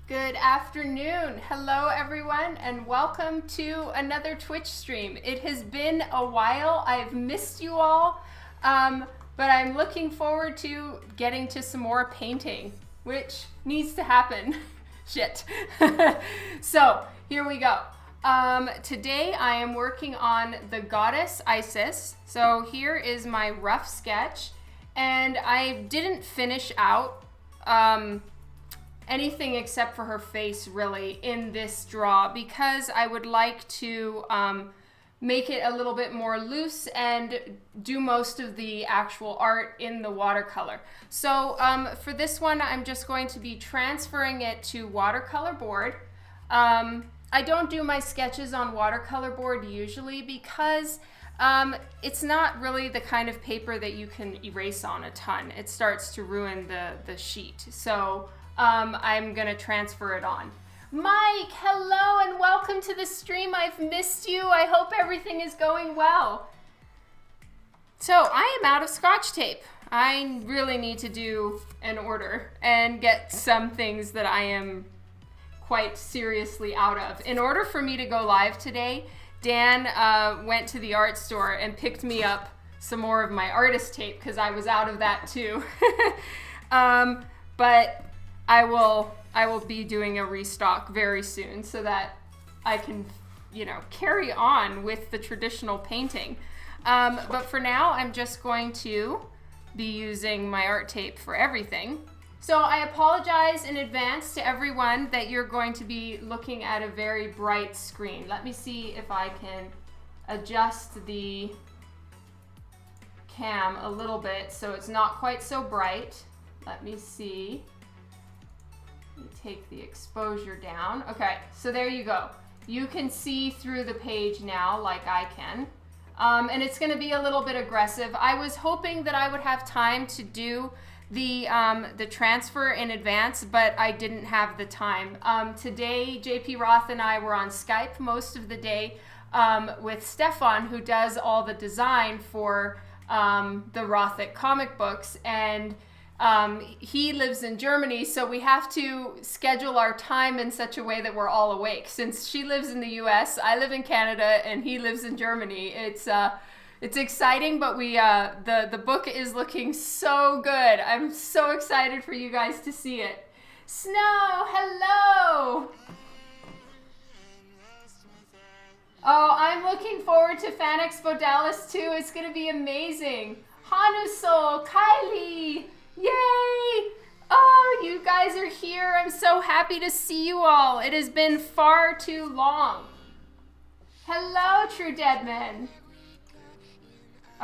Good afternoon. Hello, everyone, and welcome to another Twitch stream. It has been a while. I've missed you all, but I'm looking forward to getting to some more painting, which needs to happen. Shit. So, here we go. Today I am working on the goddess Isis. So here is my rough sketch, and I didn't finish out anything except for her face really in this draw because I would like to make it a little bit more loose and do most of the actual art in the watercolor. So for this one, I'm just going to be transferring it to watercolor board. I don't do my sketches on watercolor board usually because it's not really the kind of paper that you can erase on a ton. It starts to ruin the sheet. So I'm gonna transfer it on. Mike, hello and welcome to the stream. I've missed you. I hope everything is going well. So I am out of Scotch tape. I really need to do an order and get some things that I am quite seriously out of. In order for me to go live today, Dan went to the art store and picked me up some more of my artist tape because I was out of that too. But I will be doing a restock very soon so that I can, carry on with the traditional painting. But for now, I'm just going to be using my art tape for everything. So I apologize in advance to everyone that you're going to be looking at a very bright screen. Let me see if I can adjust the cam a little bit so it's not quite so bright. Let me see. Let me take the exposure down. Okay, so there you go. You can see through the page now like I can. And it's gonna be a little bit aggressive. I was hoping that I would have time to do the transfer in advance, but I didn't have the time. Today, JP Roth and I were on Skype most of the day with Stefan, who does all the design for the Rothic comic books, and he lives in Germany, so we have to schedule our time in such a way that we're all awake. Since she lives in the US, I live in Canada, and he lives in Germany. It's exciting, but the book is looking so good. I'm so excited for you guys to see it. Snow, hello! Oh, I'm looking forward to Fan Expo Dallas too. It's gonna be amazing. Hanusol, Kylie, yay! Oh, you guys are here. I'm so happy to see you all. It has been far too long. Hello, True Deadman.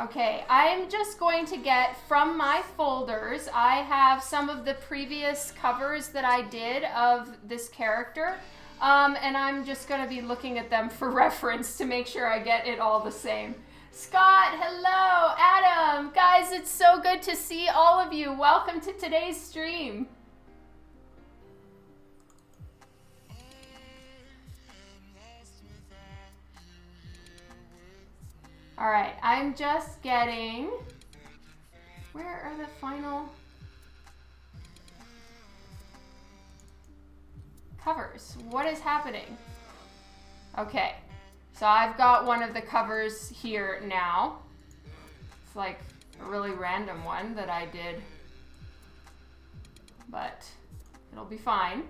Okay, I'm just going to get from my folders, I have some of the previous covers that I did of this character, and I'm just going to be looking at them for reference to make sure I get it all the same. Scott, hello, Adam, guys, it's so good to see all of you. Welcome to today's stream. All right, I'm just getting, where are the final covers? What is happening? Okay, so I've got one of the covers here now. It's like a really random one that I did, but it'll be fine.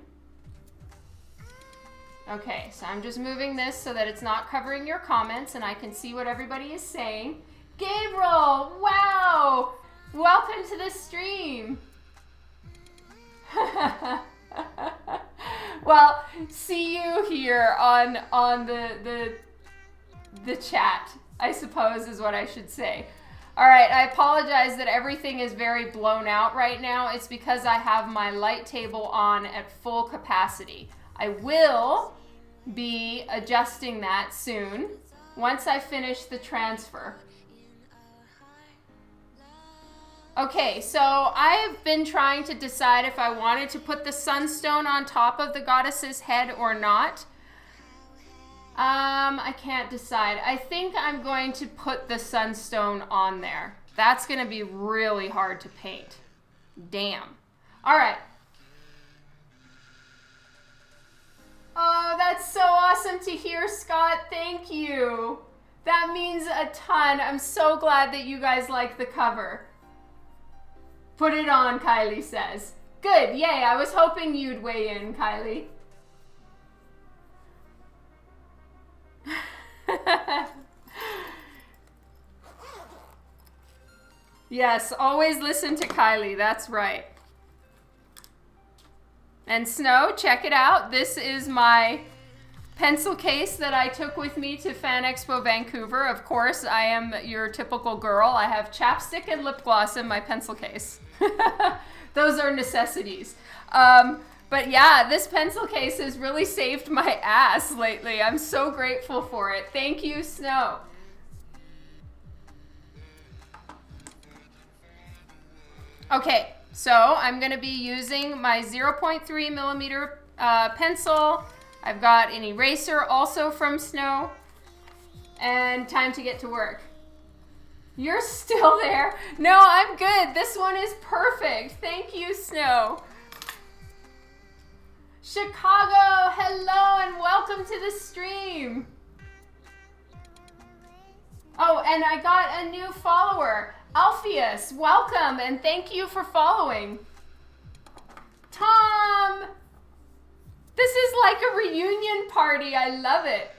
Okay, so I'm just moving this so that it's not covering your comments and I can see what everybody is saying. Gabriel, wow! Welcome to the stream. Well, see you here on the chat, I suppose is what I should say. All right, I apologize that everything is very blown out right now. It's because I have my light table on at full capacity. I will be adjusting that soon once I finish the transfer. Okay, so I've been trying to decide if I wanted to put the sunstone on top of the goddess's head or not. I can't decide. I think I'm going to put the sunstone on there. That's going to be really hard to paint. Damn. All right. Oh, that's so awesome to hear, Scott. Thank you. That means a ton. I'm so glad that you guys like the cover. Put it on, Kylie says. Good, yay. I was hoping you'd weigh in, Kylie. Yes, always listen to Kylie. That's right. And Snow, check it out. This is my pencil case that I took with me to Fan Expo Vancouver. Of course, I am your typical girl. I have chapstick and lip gloss in my pencil case. Those are necessities. But yeah, this pencil case has really saved my ass lately. I'm so grateful for it. Thank you, Snow. Okay, so I'm going to be using my 0.3 millimeter pencil. I've got an eraser also from Snow. And time to get to work. You're still there? No, I'm good. This one is perfect. Thank you, Snow. Chicago, hello and welcome to the stream. Oh, and I got a new follower. Alpheus, welcome and thank you for following. Tom, this is like a reunion party. I love it.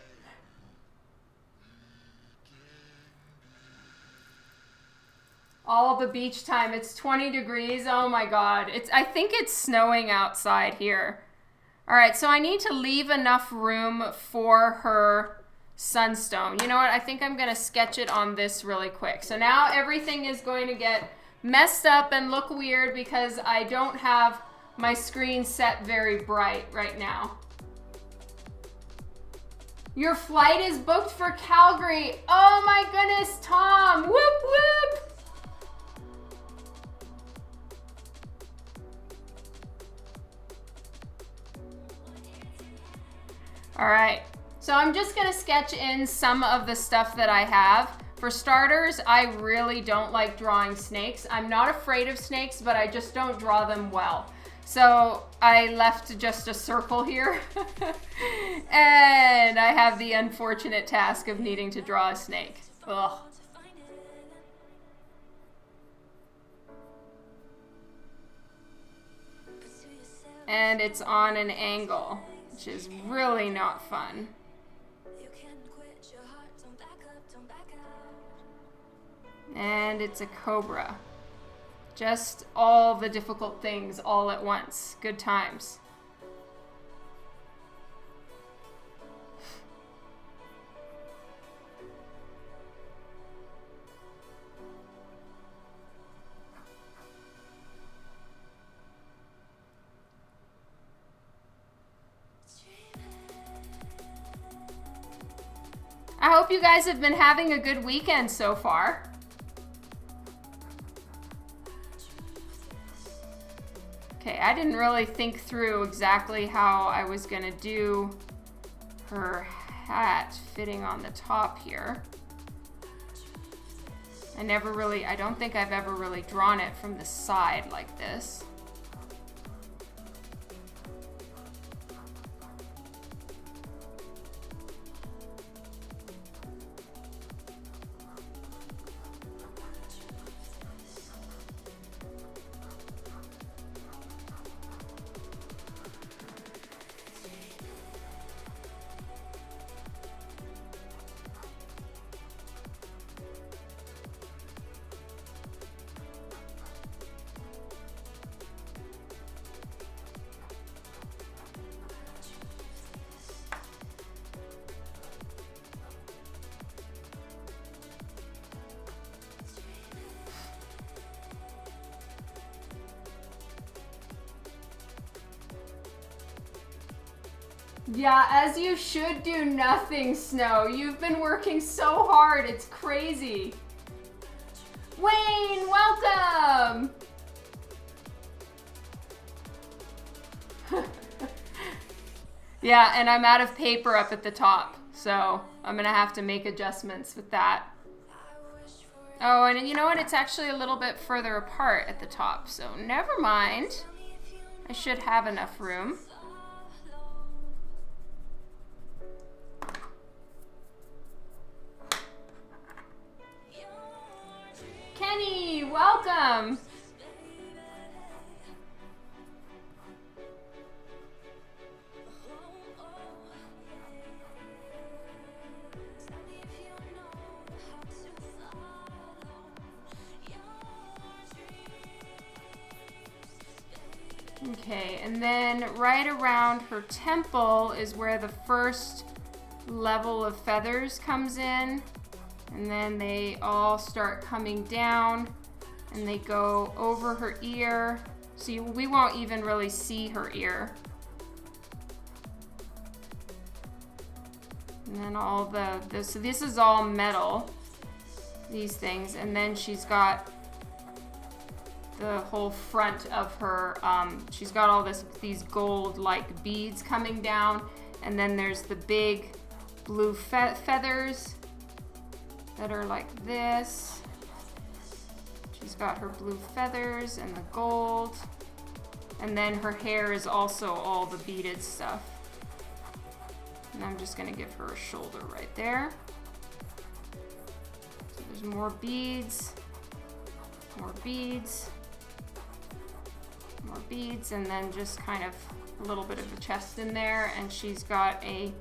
All the beach time. It's 20 degrees. Oh my God. I think it's snowing outside here. All right, so I need to leave enough room for her sunstone. You know what? I think I'm going to sketch it on this really quick. So now everything is going to get messed up and look weird because I don't have my screen set very bright right now. Your flight is booked for Calgary. Oh my goodness, Tom. Whoop, whoop. All right. So I'm just gonna sketch in some of the stuff that I have. For starters, I really don't like drawing snakes. I'm not afraid of snakes, but I just don't draw them well. So I left just a circle here. And I have the unfortunate task of needing to draw a snake. Ugh. And it's on an angle, which is really not fun. And it's a cobra. Just all the difficult things all at once. Good times. I hope you guys have been having a good weekend so far. Okay, I didn't really think through exactly how I was gonna do her hat fitting on the top here. I don't think I've ever really drawn it from the side like this. Yeah, as you should do nothing, Snow. You've been working so hard, it's crazy. Wayne, welcome! Yeah, and I'm out of paper up at the top, so I'm gonna have to make adjustments with that. Oh, and you know what? It's actually a little bit further apart at the top, so never mind. I should have enough room. welcome. Okay, and then right around her temple is where the first level of feathers comes in, and then they all start coming down and they go over her ear. So we won't even really see her ear. And then all so this is all metal, these things, and then she's got the whole front of her, she's got all these gold-like beads coming down, and then there's the big blue feathers that are like this. She's got her blue feathers and the gold, and then her hair is also all the beaded stuff. And I'm just gonna give her a shoulder right there. So there's more beads, more beads, more beads, and then just kind of a little bit of a chest in there, and she's got a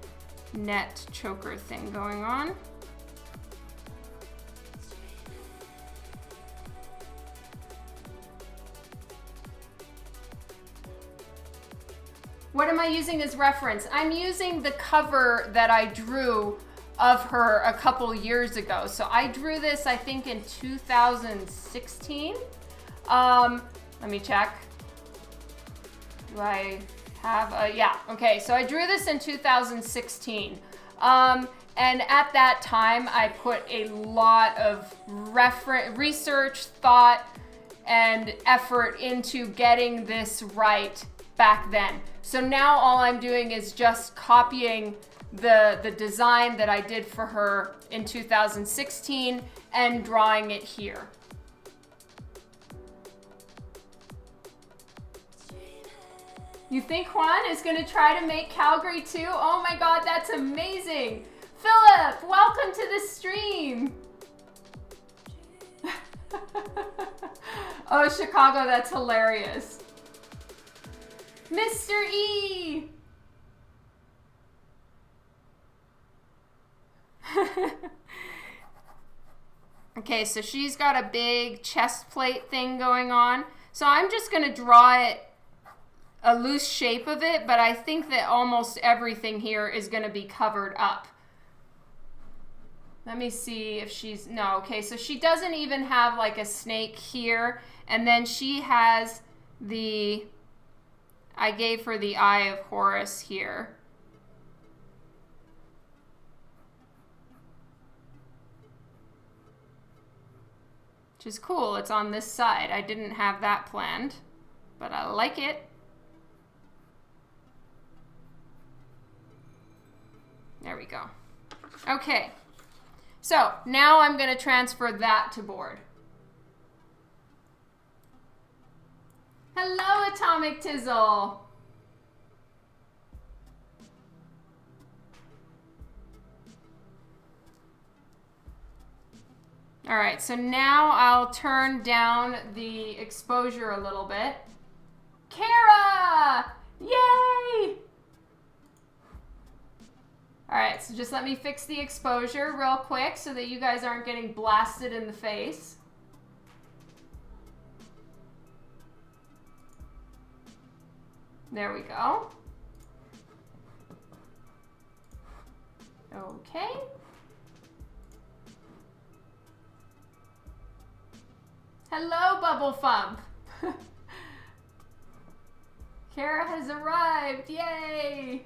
net choker thing going on. What am I using as reference? I'm using the cover that I drew of her a couple years ago. So I drew this, I think, in 2016. Let me check. Do I have a, yeah, okay, so I drew this in 2016. And at that time, I put a lot of research, thought, and effort into getting this right back then. So now all I'm doing is just copying the design that I did for her in 2016 and drawing it here. You think Juan is going to try to make Calgary too? Oh my God, that's amazing. Philip, welcome to the stream. Oh, Chicago, that's hilarious. Mr. E! Okay, so she's got a big chest plate thing going on. So I'm just going to draw it, a loose shape of it, but I think that almost everything here is going to be covered up. Let me see if she's, no, okay, so she doesn't even have like a snake here, and then she has the, I gave her the Eye of Horus here. Which is cool, it's on this side. I didn't have that planned, but I like it. There we go. Okay, so now I'm going to transfer that to board. Hello, Atomic Tizzle. All right, so now I'll turn down the exposure a little bit. Kara! Yay! All right, so just let me fix the exposure real quick so that you guys aren't getting blasted in the face. There we go. Okay. Hello, Bubble Thump. Kara has arrived, yay!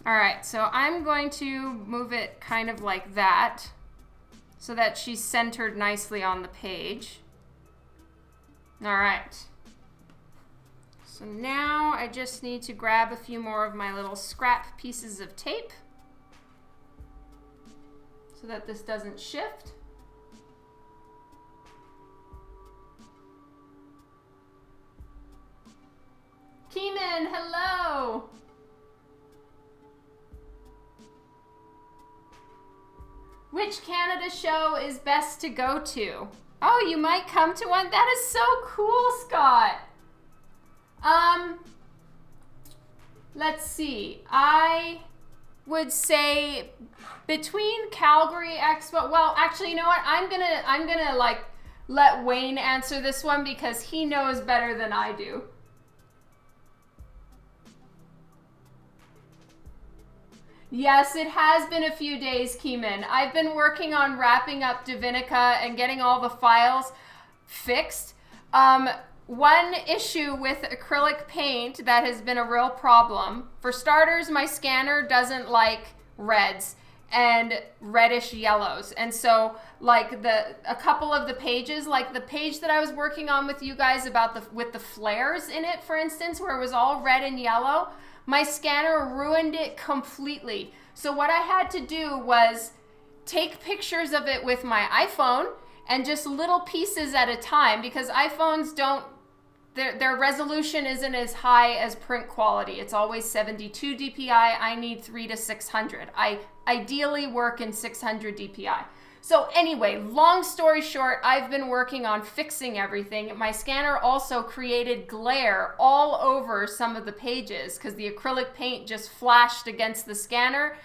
All right, so I'm going to move it kind of like that so that she's centered nicely on the page. All right. So now I just need to grab a few more of my little scrap pieces of tape so that this doesn't shift. Keeman, hello. Which which Canada show is best to go to? Oh, you might come to one? That is so cool, Scott. Let's see. I would say between Calgary Expo. Well, actually, you know what? I'm gonna like let Wayne answer this one because he knows better than I do. Yes, it has been a few days, Keeman. I've been working on wrapping up Divinica and getting all the files fixed. One issue with acrylic paint that has been a real problem. For starters, my scanner doesn't like reds and reddish yellows. And so like a couple of the pages, like the page that I was working on with you guys about with the flares in it, for instance, where it was all red and yellow, my scanner ruined it completely. So what I had to do was take pictures of it with my iPhone and just little pieces at a time, because iPhones don't, their resolution isn't as high as print quality. It's always 72 dpi. I need 300 to 600. I ideally work in 600 dpi. So anyway, long story short, I've been working on fixing everything. My scanner also created glare all over some of the pages because the acrylic paint just flashed against the scanner,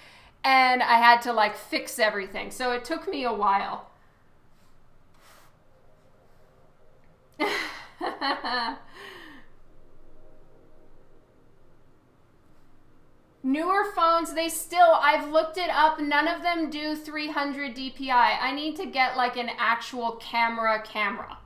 and I had to like fix everything. So it took me a while. Newer phones, I've looked it up, none of them do 300 dpi. I need to get like an actual camera.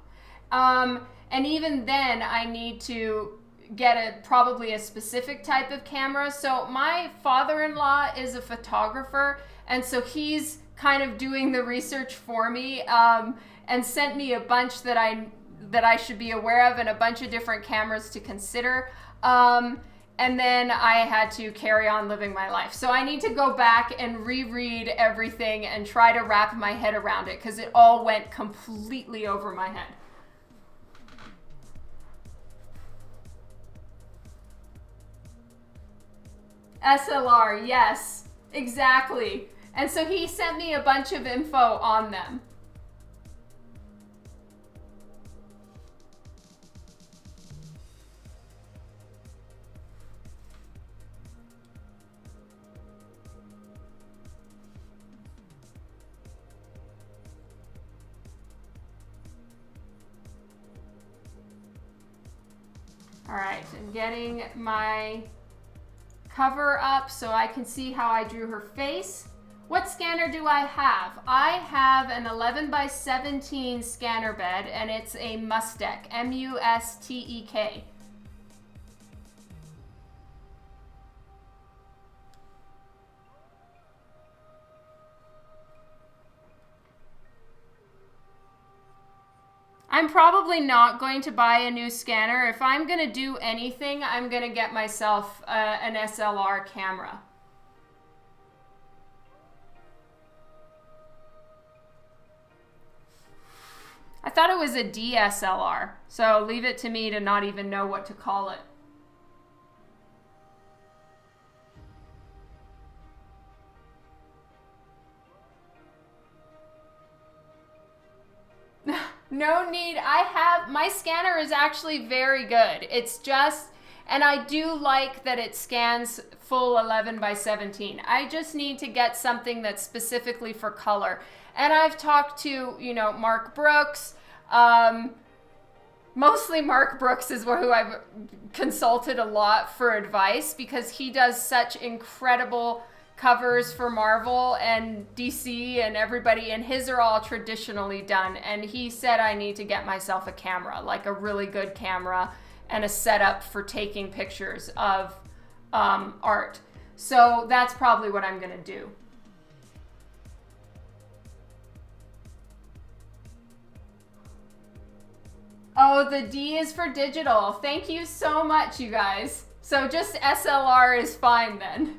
And even then I need to get probably a specific type of camera. So my father-in-law is a photographer, and so he's kind of doing the research for me, and sent me a bunch that I should be aware of and a bunch of different cameras to consider. And then I had to carry on living my life. So I need to go back and reread everything and try to wrap my head around it, because it all went completely over my head. SLR, yes, exactly. And so he sent me a bunch of info on them. All right, I'm getting my cover up so I can see how I drew her face. What scanner do I have? I have an 11x17 scanner bed, and it's a Mustek, M-U-S-T-E-K. I'm probably not going to buy a new scanner. If I'm going to do anything, I'm going to get myself an SLR camera. I thought it was a DSLR, so leave it to me to not even know what to call it. No need. My scanner is actually very good. It's just, and I do like that it scans full 11x17. I just need to get something that's specifically for color. And I've talked to, Mark Brooks. Mostly Mark Brooks is who I've consulted a lot for advice, because he does such incredible covers for Marvel and DC and everybody, and his are all traditionally done. And he said I need to get myself a camera, like a really good camera, and a setup for taking pictures of art. So that's probably what I'm gonna do. Oh, the D is for digital. Thank you so much, you guys. So just SLR is fine then.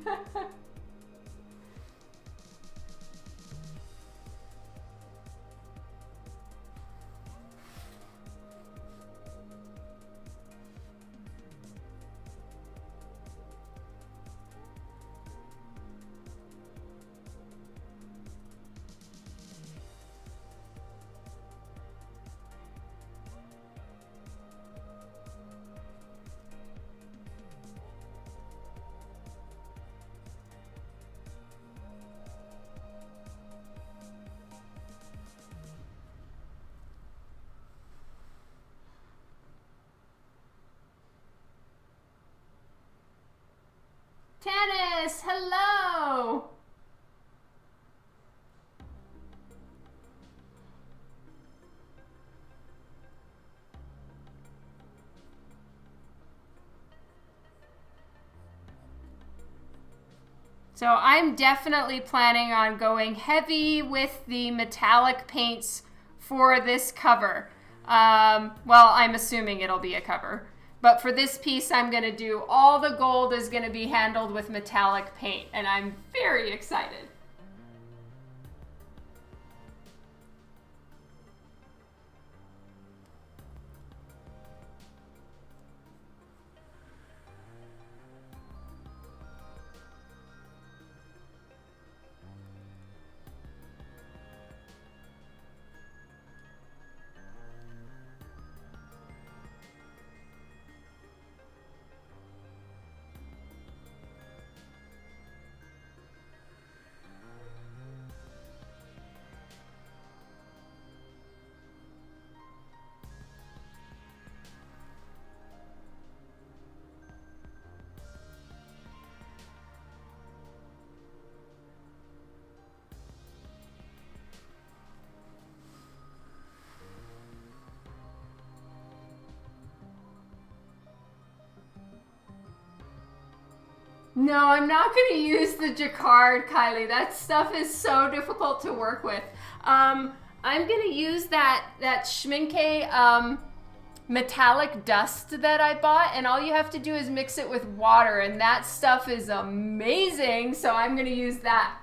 So I'm definitely planning on going heavy with the metallic paints for this cover. Well, I'm assuming it'll be a cover. But for this piece, I'm going to do all the gold is going to be handled with metallic paint, and I'm very excited. No, I'm not going to use the jacquard, Kylie. That stuff is so difficult to work with. I'm going to use that Schmincke metallic dust that I bought, and all you have to do is mix it with water, and that stuff is amazing, so I'm going to use that.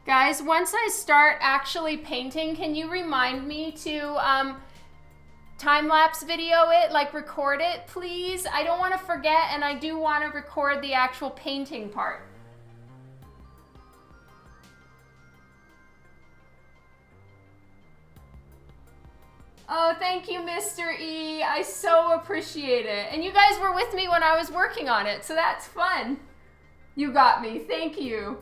Guys, once I start actually painting, can you remind me to time-lapse video it, like record it, please? I don't want to forget, and I do want to record the actual painting part. Oh, thank you, Mr. E. I so appreciate it. And you guys were with me when I was working on it, so that's fun. You got me. Thank you.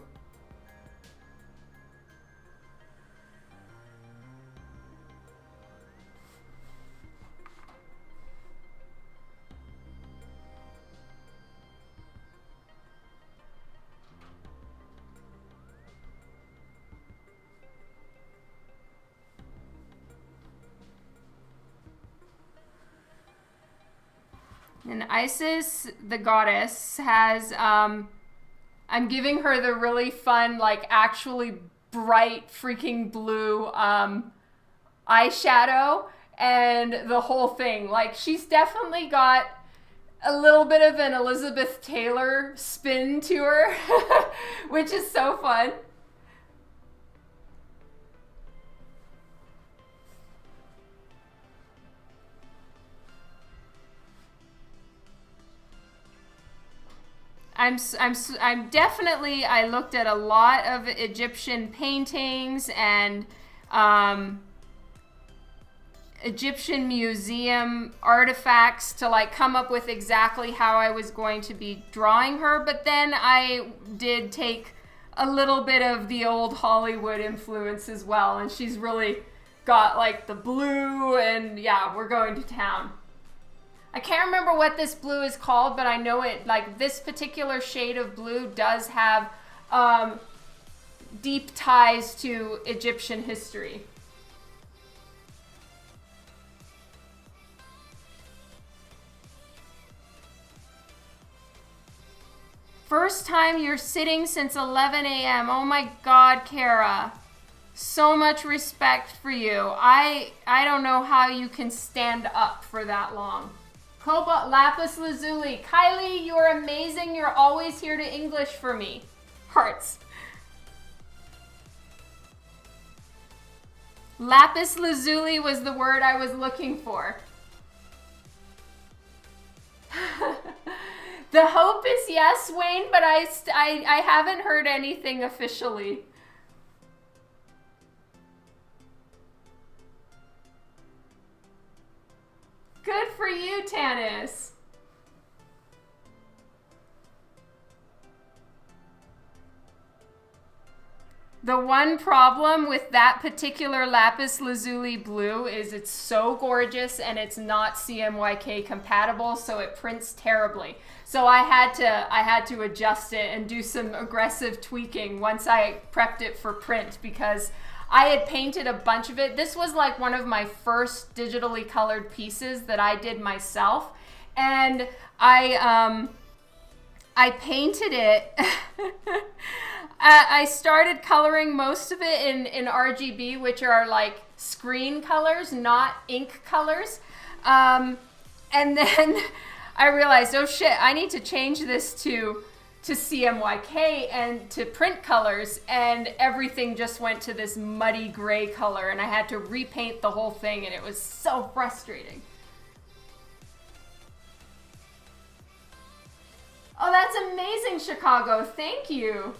And Isis, the goddess, has, I'm giving her the really fun, like, actually bright freaking blue eyeshadow and the whole thing. Like, she's definitely got a little bit of an Elizabeth Taylor spin to her, which is so fun. I'm definitely, I looked at a lot of Egyptian paintings and Egyptian museum artifacts to like come up with exactly how I was going to be drawing her, but then I did take a little bit of the old Hollywood influence as well, and she's really got like the blue, and yeah, we're going to town. I can't remember what this blue is called, but I know it, like this particular shade of blue does have deep ties to Egyptian history. First time you're sitting since 11 a.m. Oh my God, Kara. So much respect for you. I don't know how you can stand up for that long. Cobalt Lapis Lazuli. Kylie, you're amazing. You're always here to English for me. Hearts. Lapis Lazuli was the word I was looking for. The hope is yes, Wayne, but I haven't heard anything officially. Good for you, Tanis. The one problem with that particular lapis lazuli blue is it's so gorgeous and it's not CMYK compatible, so it prints terribly. So I had to adjust it and do some aggressive tweaking once I prepped it for print, because I had painted a bunch of it. This was like one of my first digitally colored pieces that I did myself, and I painted it. I started coloring most of it in RGB, which are like screen colors, not ink colors. And then I realized, oh shit, I need to change this to CMYK and to print colors, and everything just went to this muddy gray color, and I had to repaint the whole thing, and it was so frustrating. Oh, that's amazing, Chicago. Thank you.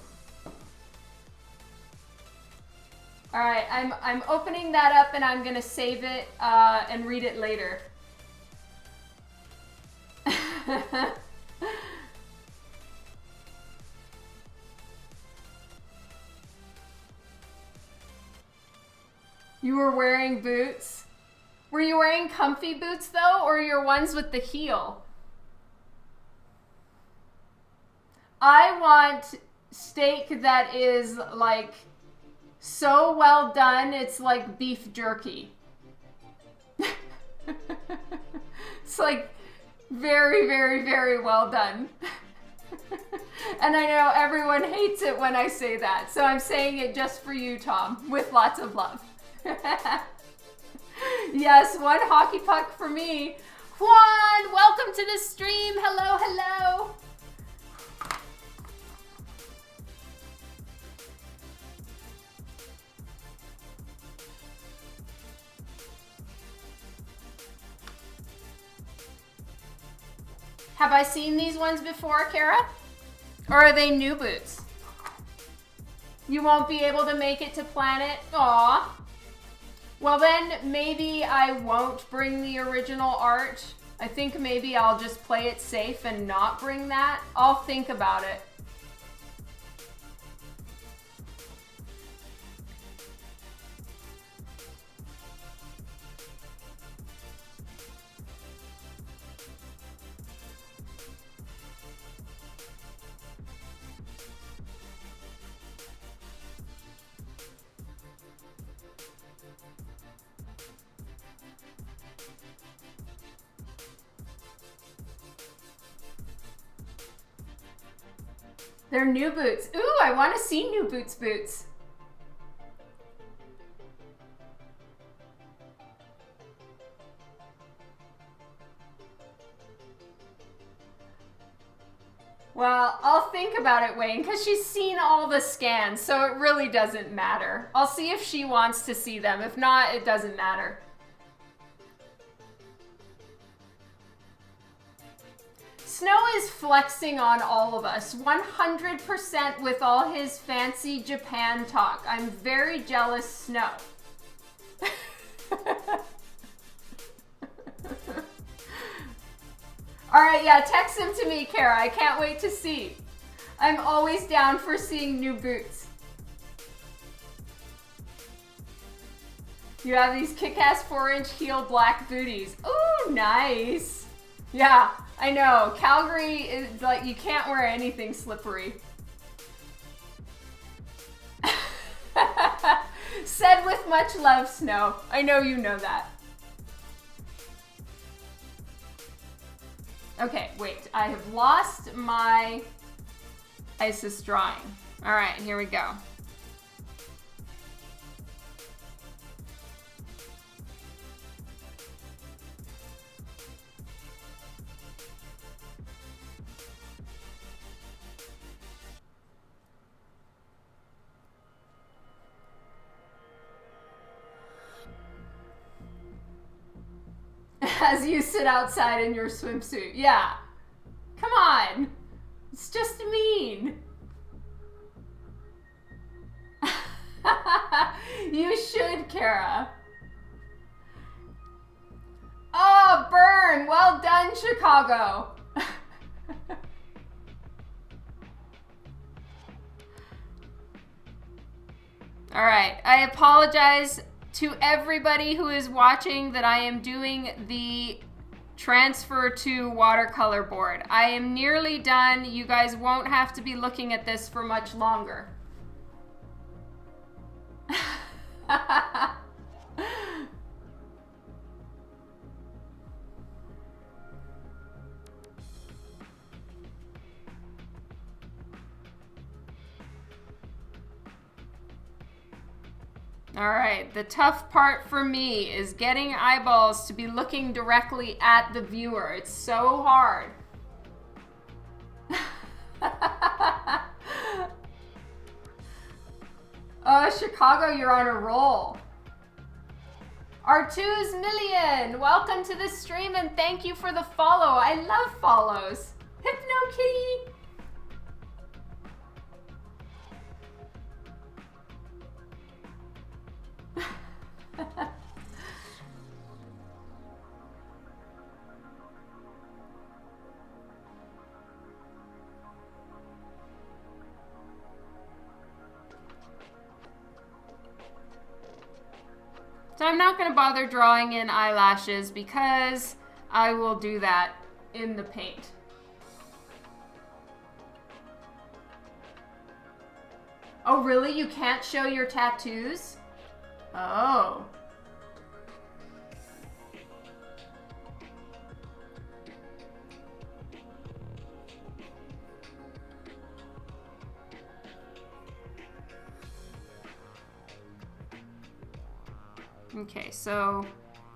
All right, I'm opening that up, and I'm gonna save it and read it later. You were wearing boots? Were you wearing comfy boots though, or your ones with the heel? I want steak that is like so well done, it's like beef jerky. It's like very, very, very well done. And I know everyone hates it when I say that, so I'm saying it just for you, Tom, with lots of love. Yes, one hockey puck for me. Juan, welcome to the stream. Hello, hello. Have I seen these ones before, Kara? Or are they new boots? You won't be able to make it to Planet? Aw. Well then, maybe I won't bring the original art. I think maybe I'll just play it safe and not bring that. I'll think about it. They're new boots. Ooh, I want to see new boots. Well, I'll think about it, Wayne, because she's seen all the scans, so it really doesn't matter. I'll see if she wants to see them. If not, it doesn't matter. Snow is flexing on all of us, 100% with all his fancy Japan talk. I'm very jealous, Snow. All right, yeah, text him to me, Kara. I can't wait to see. I'm always down for seeing new boots. You have these kick-ass 4-inch heel black booties. Ooh, nice. Yeah. I know, Calgary is like, you can't wear anything slippery. Said with much love, Snow. I know you know that. Okay, wait, I have lost my ISIS drawing. All right, here we go. As you sit outside in your swimsuit. Yeah. Come on. It's just mean. You should, Kara. Oh, burn. Well done, Chicago. All right, I apologize to everybody who is watching that I am doing the transfer to watercolor board. I am nearly done. You guys won't have to be looking at this for much longer. All right, the tough part for me is getting eyeballs to be looking directly at the viewer. It's so hard. Oh, Chicago, you're on a roll. R2's Million, welcome to the stream and thank you for the follow. I love follows. Hypno Kitty. So I'm not going to bother drawing in eyelashes because I will do that in the paint. Oh, really? You can't show your tattoos? Oh. Okay, so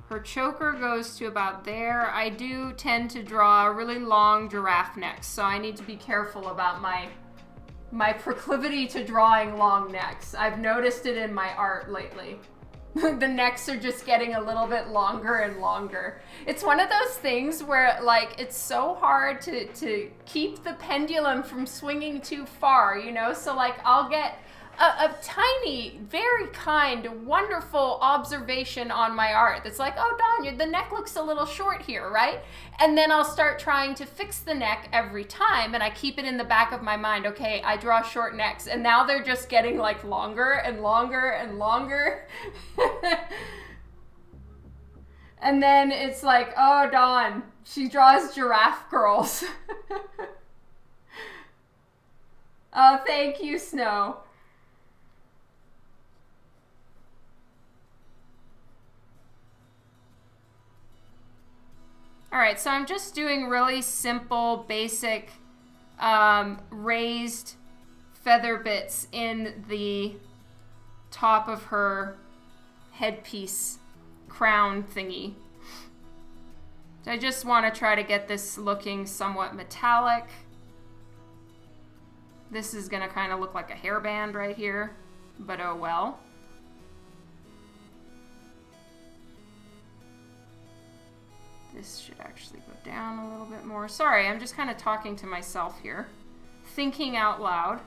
her choker goes to about there. I do tend to draw really long giraffe necks, so I need to be careful about my proclivity to drawing long necks. I've noticed it in my art lately. The necks are just getting a little bit longer and longer. It's one of those things where like it's so hard to keep the pendulum from swinging too far, you know? So like I'll get a tiny, very kind, wonderful observation on my art that's like, oh, Dawn, the neck looks a little short here, right? And then I'll start trying to fix the neck every time, and I keep it in the back of my mind, okay, I draw short necks, and now they're just getting like longer and longer and longer. And then it's like, oh, Dawn, she draws giraffe girls. Oh, thank you, Snow. All right, so I'm just doing really simple, basic raised feather bits in the top of her headpiece crown thingy. So I just want to try to get this looking somewhat metallic. This is going to kind of look like a hairband right here, but oh well. This should actually go down a little bit more. Sorry, I'm just kind of talking to myself here. Thinking out loud.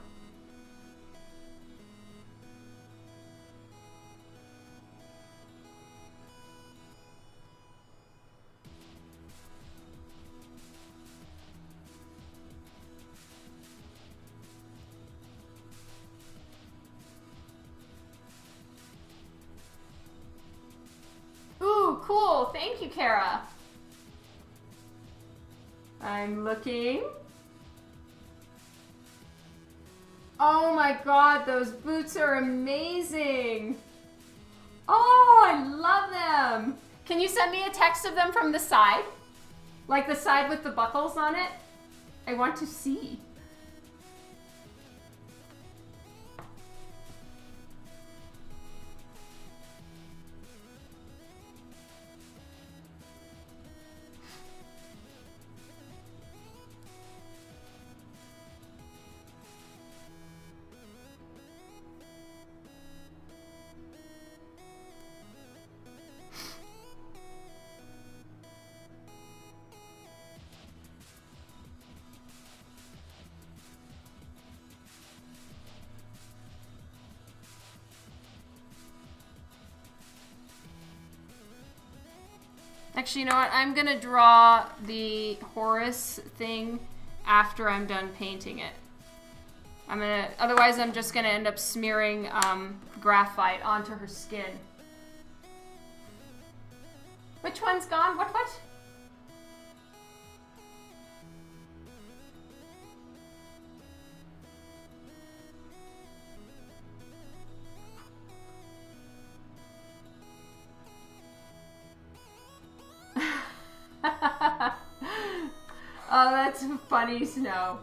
Ooh, cool. Thank you, Kara. I'm looking. Oh my god, those boots are amazing. Oh, I love them. Can you send me a text of them from the side? Like the side with the buckles on it? I want to see. Actually, you know what? I'm gonna draw the Horus thing after I'm done painting it. Otherwise I'm just gonna end up smearing graphite onto her skin. Which one's gone? What? Oh, that's funny, Snow.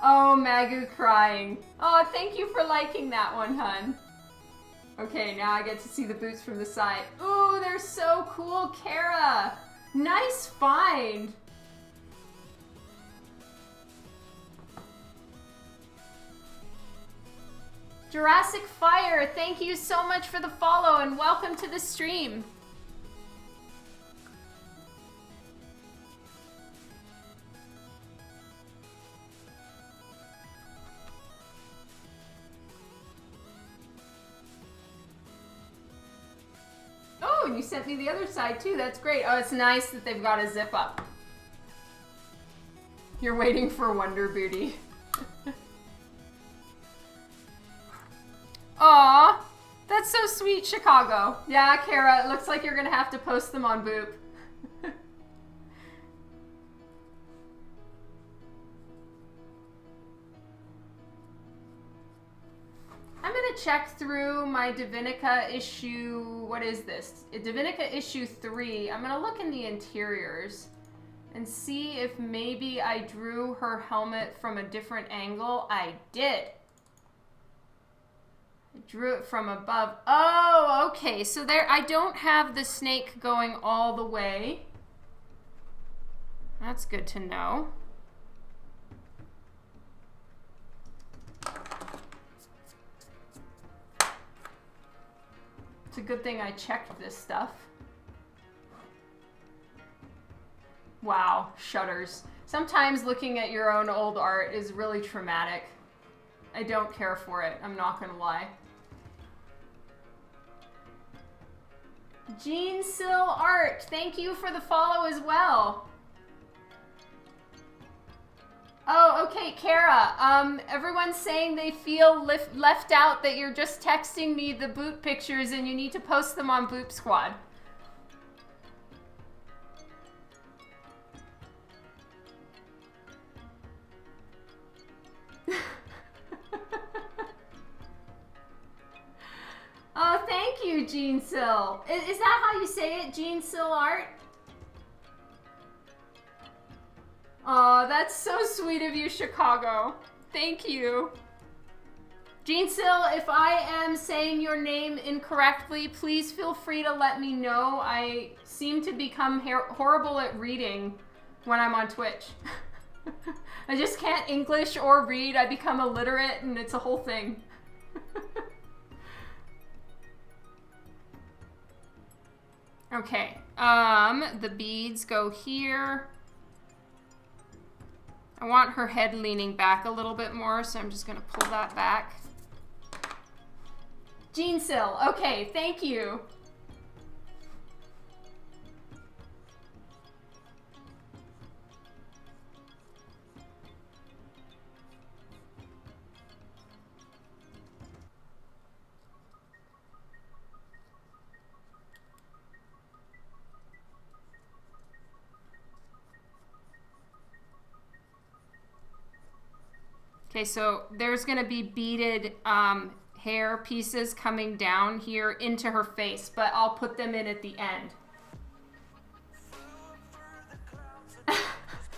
Oh, Magu crying. Oh, thank you for liking that one, hun. Okay, now I get to see the boots from the side. Ooh, they're so cool, Kara. Nice find. Jurassic Fire, thank you so much for the follow and welcome to the stream. Oh, and you sent me the other side too. That's great. Oh, it's nice that they've got a zip up. You're waiting for Wonder Booty. Aw, that's so sweet, Chicago. Yeah, Kara, it looks like you're gonna have to post them on Boop. I'm gonna check through my Divinica issue, what is this? Divinica issue 3. I'm gonna look in the interiors and see if maybe I drew her helmet from a different angle. I did. I drew it from above. Oh, okay, so there, I don't have the snake going all the way. That's good to know. It's a good thing I checked this stuff. Wow, shudders. Sometimes looking at your own old art is really traumatic. I don't care for it, I'm not gonna lie. Jean Sill Art, thank you for the follow as well. Oh, okay, Kara. Everyone's saying they feel left out, that you're just texting me the boot pictures and you need to post them on Boop Squad. Oh, thank you, Jean Sill. Is that how you say it, Jean Sill Art? Oh, that's so sweet of you, Chicago. Thank you. Jean Sill, if I am saying your name incorrectly, please feel free to let me know. I seem to become horrible at reading when I'm on Twitch. I just can't English or read. I become illiterate and it's a whole thing. Okay, the beads go here. I want her head leaning back a little bit more, so I'm just gonna pull that back. Jean Sill, okay, thank you. Okay, so there's gonna be beaded hair pieces coming down here into her face, but I'll put them in at the end.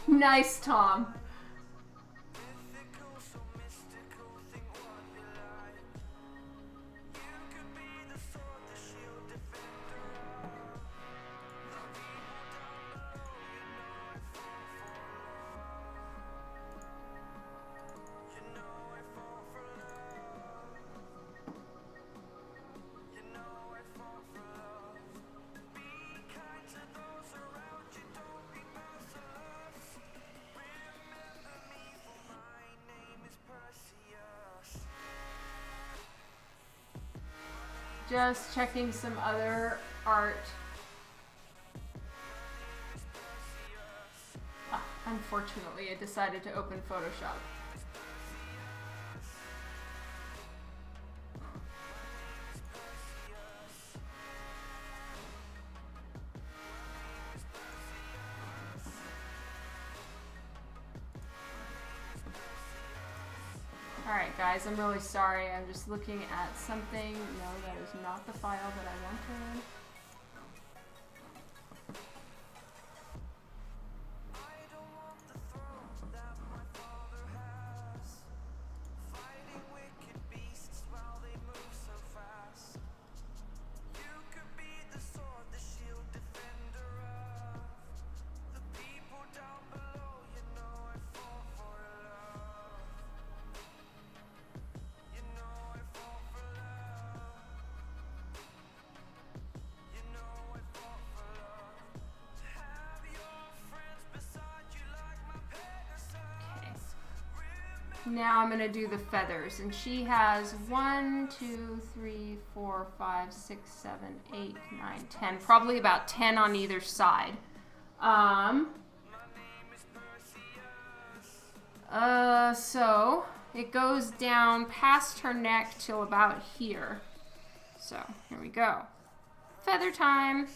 Nice, Tom. Just checking some other art. Ah, Unfortunately, it decided to open Photoshop. Alright guys, I'm really sorry. I'm just looking at something. No, that is not the file that I wanted. Now I'm going to do the feathers, and she has 1, 2, 3, 4, 5, 6, 7, 8, 9, 10, probably about 10 on either side. So it goes down past her neck till about here. So here we go. Feather time.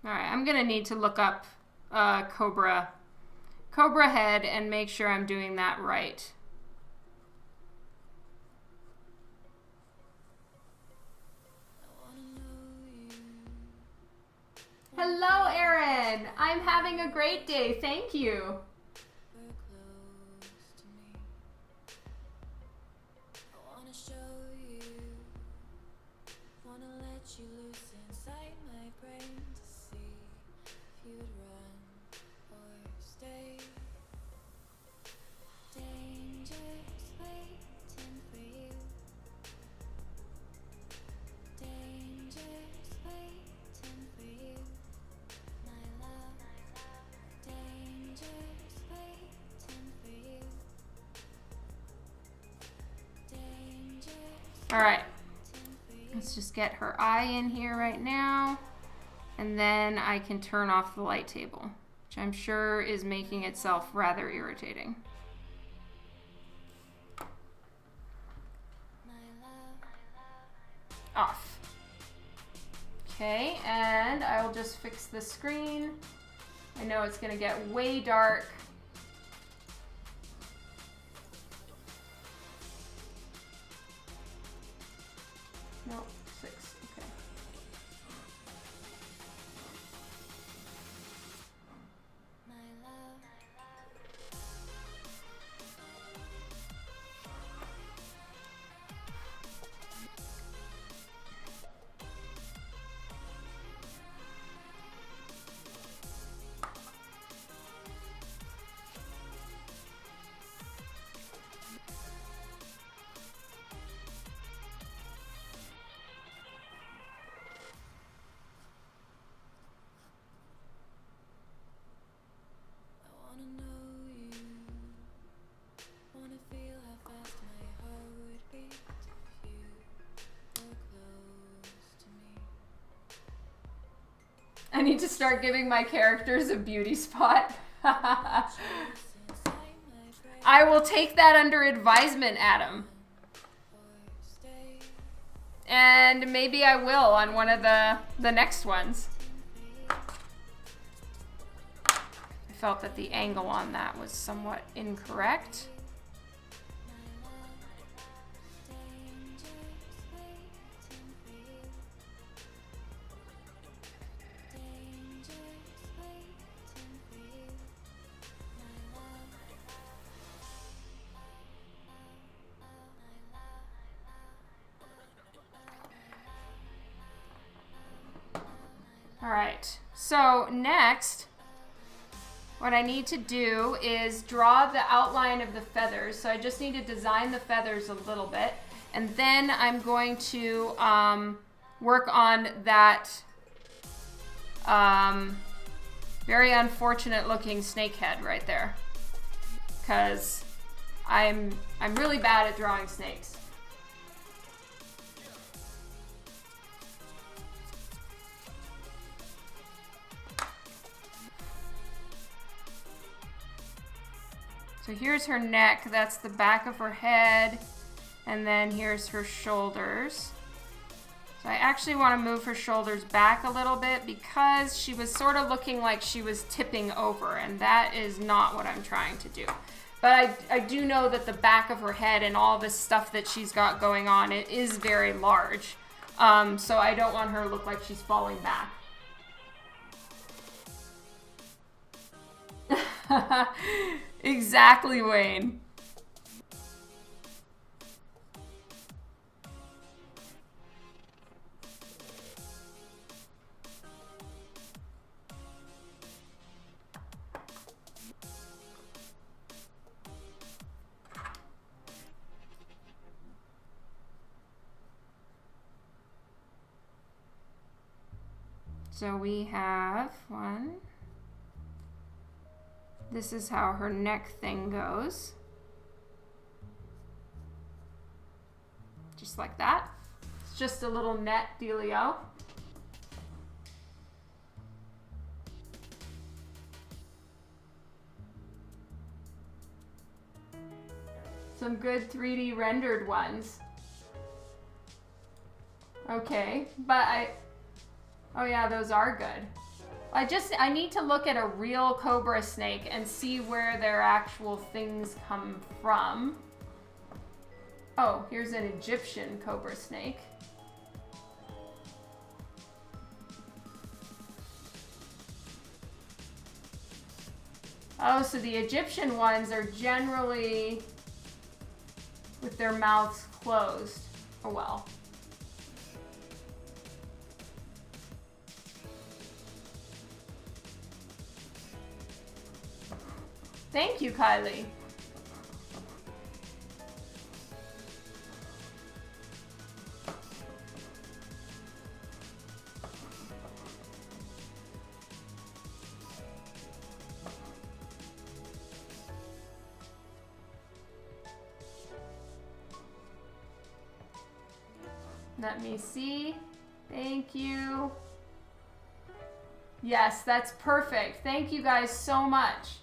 All right, I'm gonna need to look up Cobra head and make sure I'm doing that right. Hello, Erin. I'm having a great day. Thank you. All right, let's just get her eye in here right now, and then I can turn off the light table, which I'm sure is making itself rather irritating. Off. Okay, and I will just fix the screen. I know it's gonna get way dark. No, 6, okay. I need to start giving my characters a beauty spot. I will take that under advisement, Adam. And maybe I will on one of the next ones. I felt that the angle on that was somewhat incorrect. All right, so next, what I need to do is draw the outline of the feathers. So I just need to design the feathers a little bit. And then I'm going to work on that very unfortunate looking snake head right there. Because I'm really bad at drawing snakes. So here's her neck, that's the back of her head, and then here's her shoulders. So I actually want to move her shoulders back a little bit because she was sort of looking like she was tipping over, and that is not what I'm trying to do. But I do know that the back of her head and all this stuff that she's got going on, it is very large. So I don't want her to look like she's falling back. Exactly, Wayne. So we have one. This is how her neck thing goes. Just like that. It's just a little net dealio. Some good 3D rendered ones. Okay, but oh yeah, those are good. I need to look at a real cobra snake and see where their actual things come from. Oh, here's an Egyptian cobra snake. Oh, so the Egyptian ones are generally with their mouths closed. Oh well. Thank you, Kylie. Let me see. Thank you. Yes, that's perfect. Thank you guys so much.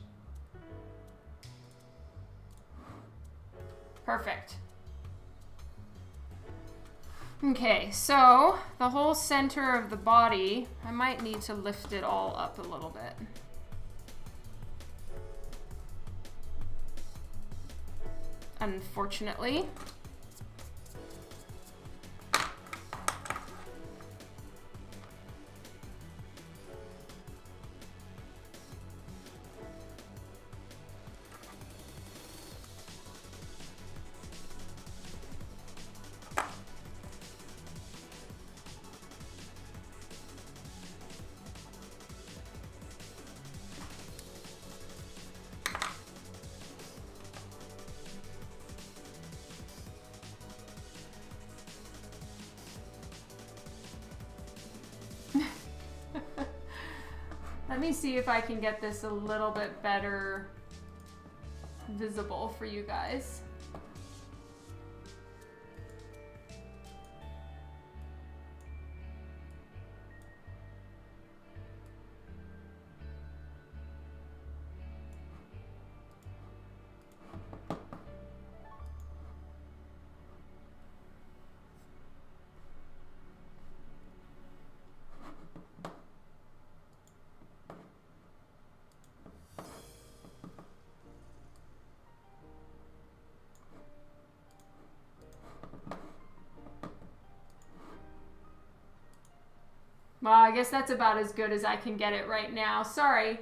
Perfect. Okay, so the whole center of the body, I might need to lift it all up a little bit. Unfortunately. Let me see if I can get this a little bit better visible for you guys. Well, I guess that's about as good as I can get it right now. Sorry.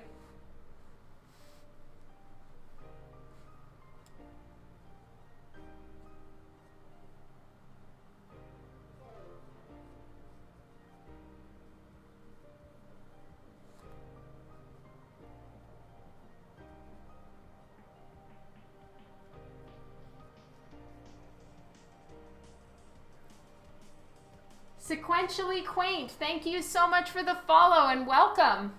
Sequentially Quaint, thank you so much for the follow and welcome.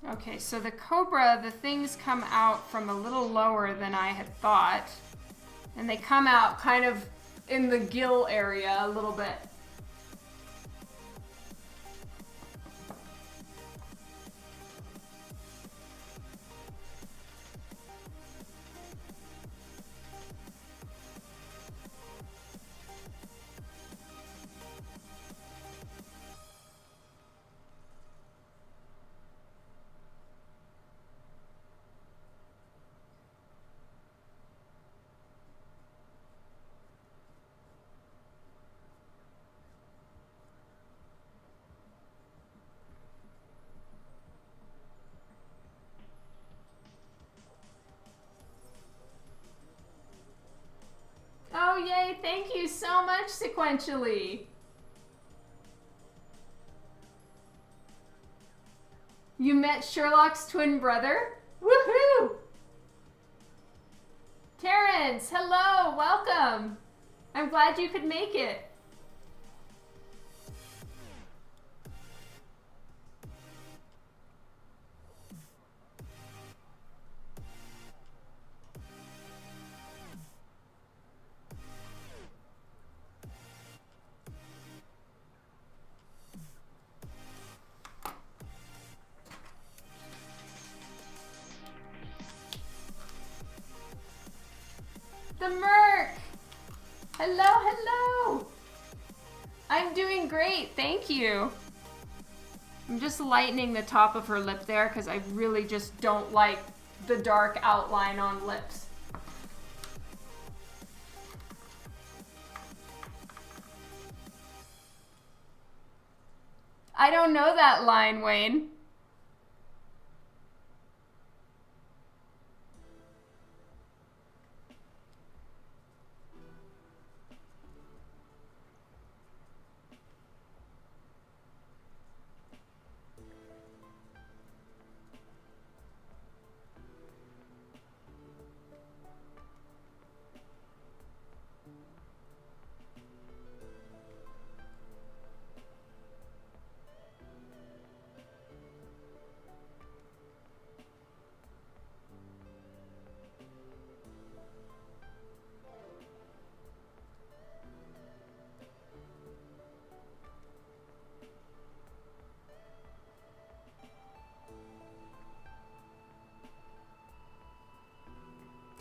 Okay, so the cobra, the things come out from a little lower than I had thought. And they come out kind of in the gill area a little bit. Oh, yay. Thank you so much, Sequentially. You met Sherlock's twin brother? Woohoo! Terrence, hello, welcome. I'm glad you could make it. The Merc! Hello, hello! I'm doing great, thank you. I'm just lightening the top of her lip there because I really just don't like the dark outline on lips. I don't know that line, Wayne.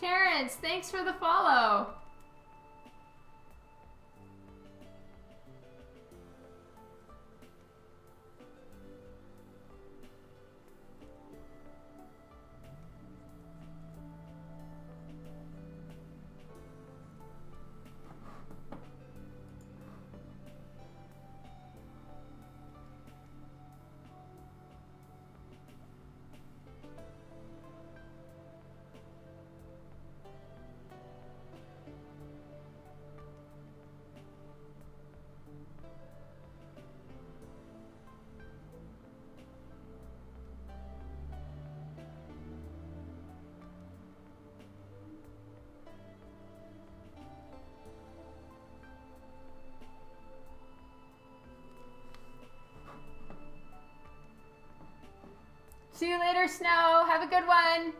Terrence, thanks for the follow. See you later, Snow. Have a good one.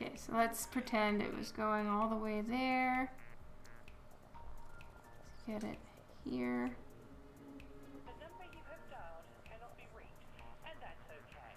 Okay, so let's pretend it was going all the way there. Let's get it here. The number you have dialed cannot be reached, and that's okay.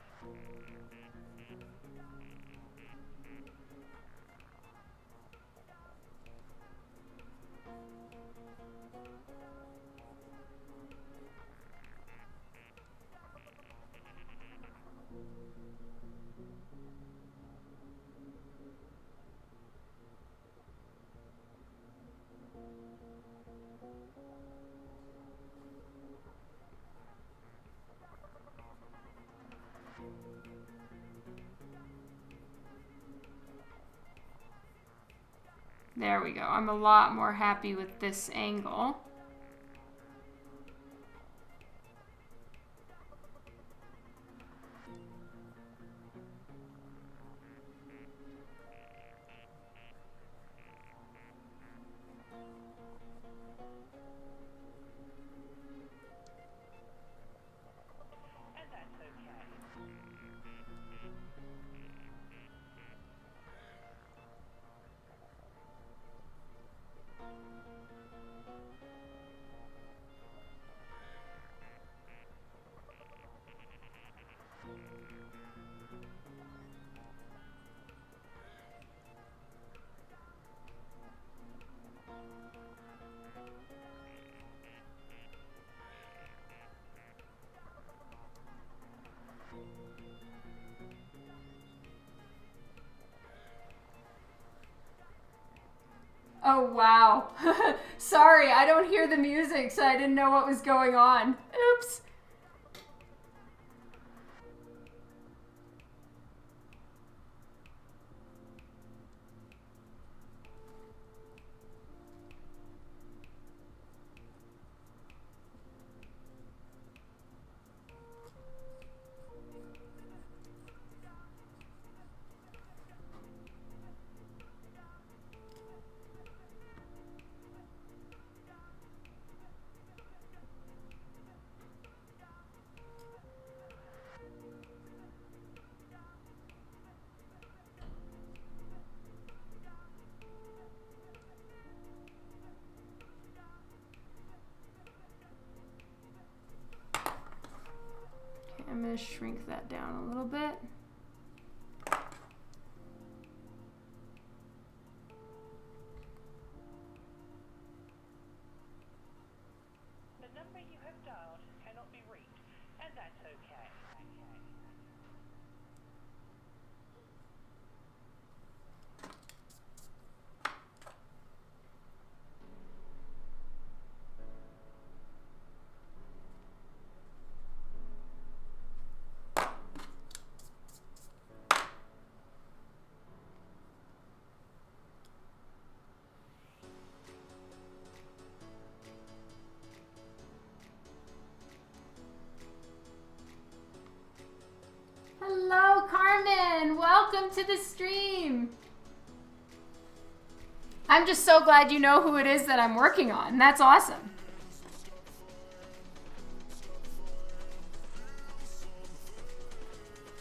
There we go. I'm a lot more happy with this angle. And that's okay. Oh, wow. Sorry, I don't hear the music, so I didn't know what was going on. Oops. I'm going to shrink that down a little bit. The number you have dialed cannot be reached, and that's okay. Hello, Carmen. Welcome to the stream. I'm just so glad you know who it is that I'm working on. That's awesome.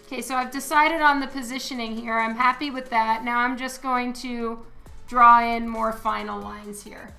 Okay, so I've decided on the positioning here. I'm happy with that. Now I'm just going to draw in more final lines here.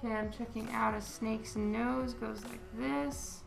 Okay, I'm checking out a snake's nose, goes like this.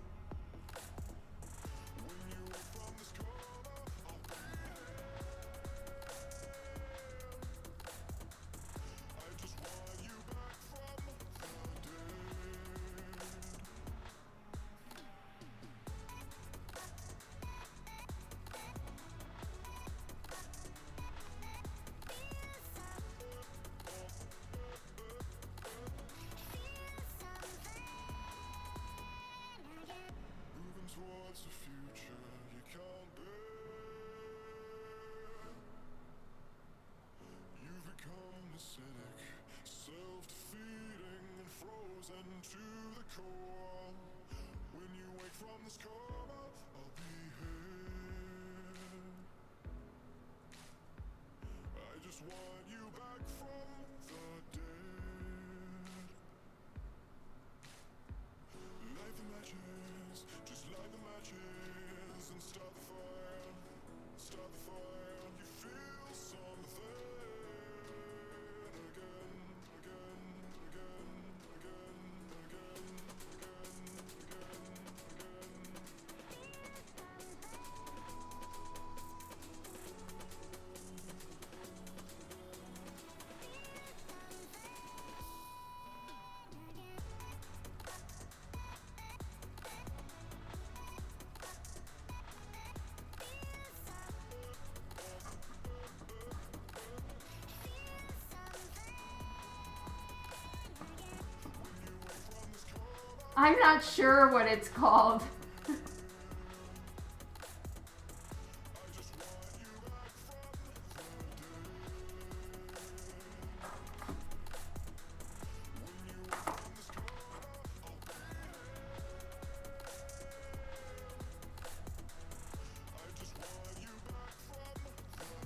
I'm not sure what it's called.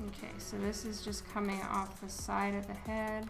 Okay, so this is just coming off the side of the head.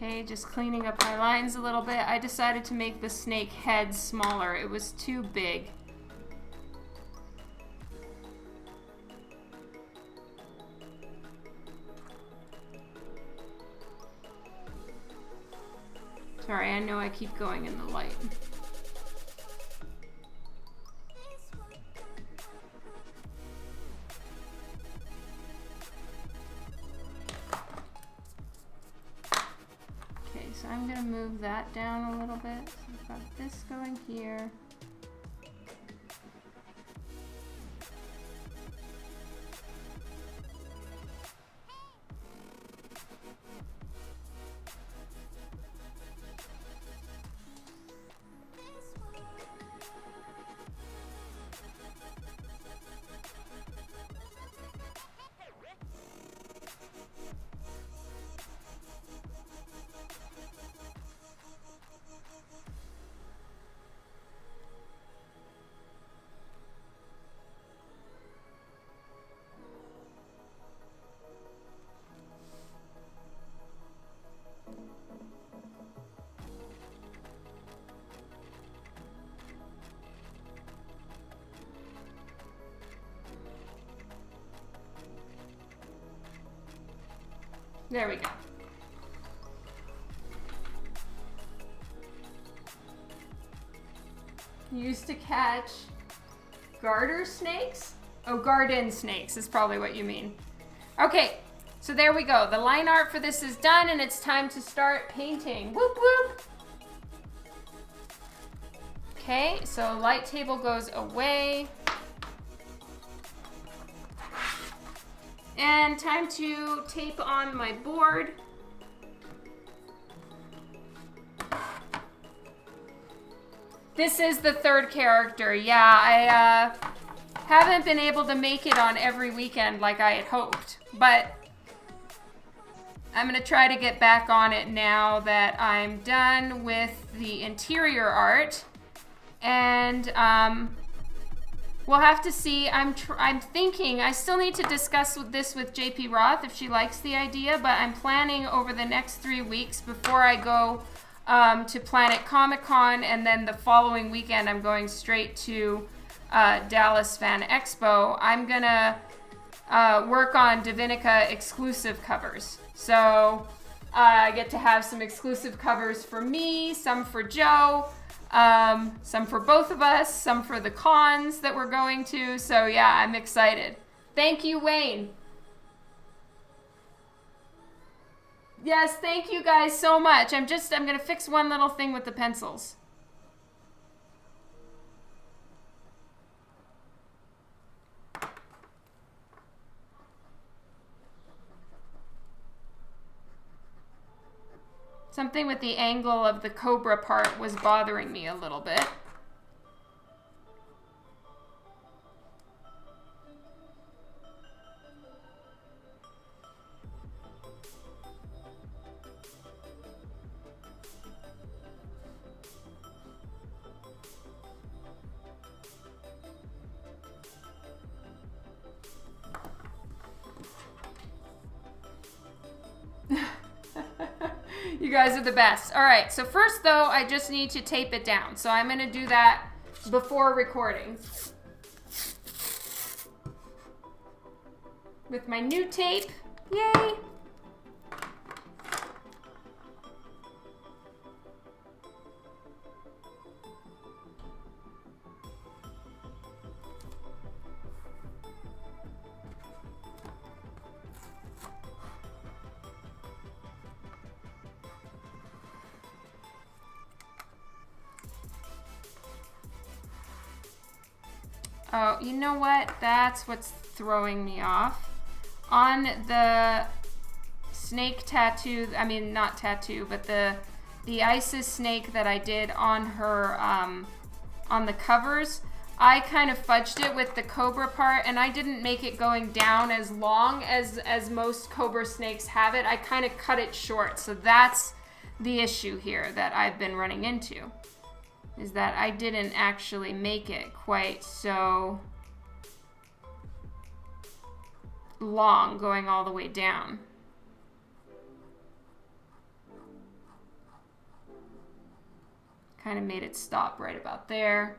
Okay, just cleaning up my lines a little bit. I decided to make the snake head smaller. It was too big. Sorry, I know I keep going in the light. Okay, so I'm gonna move that down a little bit. So I've got this going here. There we go. Used to catch garter snakes? Oh, garden snakes is probably what you mean. Okay, so there we go. The line art for this is done and it's time to start painting. Whoop whoop! Okay, so light table goes away. And time to tape on my board. This is the third character. Yeah, I haven't been able to make it on every weekend like I had hoped, but I'm gonna try to get back on it now that I'm done with the interior art. And we'll have to see. I'm thinking, I still need to discuss this with JP Roth if she likes the idea, but I'm planning over the next 3 weeks before I go to Planet Comic-Con, and then the following weekend I'm going straight to Dallas Fan Expo. I'm gonna work on Divinica exclusive covers. So I get to have some exclusive covers for me, some for Joe, some for both of us, some for the cons that we're going to. So yeah, I'm excited. Thank you, Wayne. Yes, thank you guys so much. I'm gonna fix one little thing with the pencils. Something with the angle of the cobra part was bothering me a little bit. You guys are the best. All right, so first though, I just need to tape it down. So I'm gonna do that before recording. With my new tape, yay! Oh, you know what? That's what's throwing me off. On the snake tattoo, I mean, not tattoo, but the Isis snake that I did on her, on the covers, I kind of fudged it with the cobra part, and I didn't make it going down as long as most cobra snakes have it. I kind of cut it short, so that's the issue here that I've been running into. Is that I didn't actually make it quite so long going all the way down. Kind of made it stop right about there.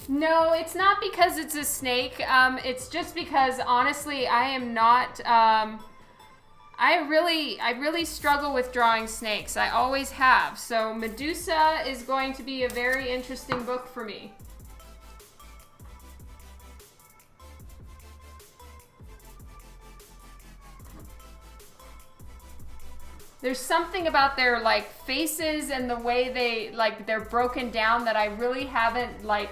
No, it's not because it's a snake. It's just because honestly, I am not. I really struggle with drawing snakes. I always have. So Medusa is going to be a very interesting book for me. There's something about their like faces and the way they like they're broken down that I really haven't like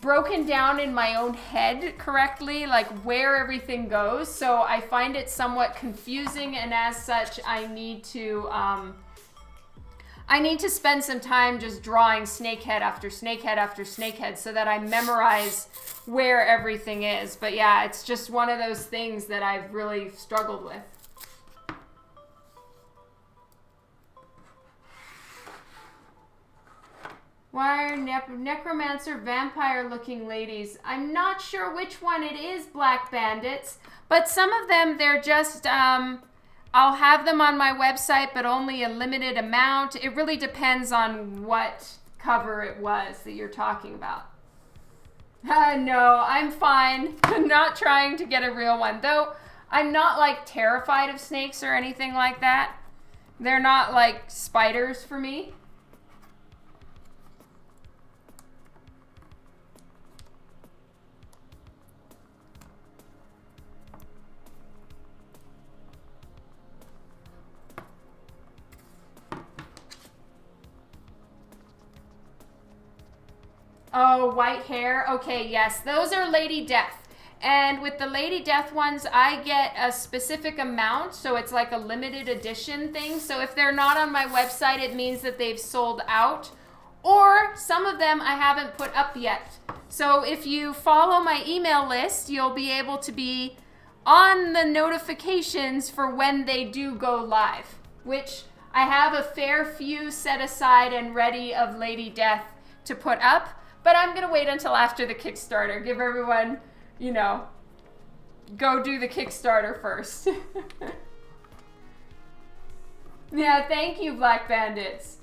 broken down in my own head correctly, like where everything goes. So I find it somewhat confusing, and as such, I need to spend some time just drawing snakehead after snakehead after snakehead so that I memorize where everything is. But yeah, it's just one of those things that I've really struggled with. Why are necromancer vampire looking ladies? I'm not sure which one it is, Black Bandits, but some of them, they're just, I'll have them on my website, but only a limited amount. It really depends on what cover it was that you're talking about. No, I'm fine. I'm not trying to get a real one, though I'm not like terrified of snakes or anything like that. They're not like spiders for me. Oh, white hair. Okay, yes. Those are Lady Death. And with the Lady Death ones, I get a specific amount. So it's like a limited edition thing. So if they're not on my website, it means that they've sold out. Or some of them I haven't put up yet. So if you follow my email list, you'll be able to be on the notifications for when they do go live. Which I have a fair few set aside and ready of Lady Death to put up. But I'm going to wait until after the Kickstarter. Give everyone, you know, go do the Kickstarter first. Yeah, thank you, Black Bandits.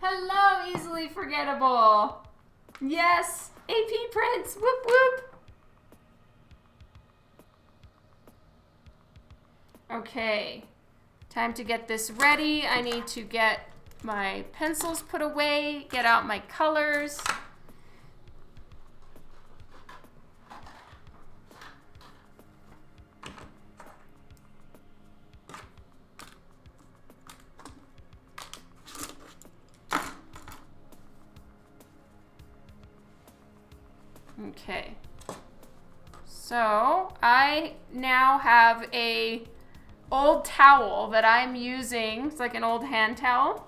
Hello, easily forgettable. Yes, AP Prince. Whoop whoop. Okay, time to get this ready. I need to get my pencils put away, get out my colors. Okay, so I now have a old towel that I'm using. It's like an old hand towel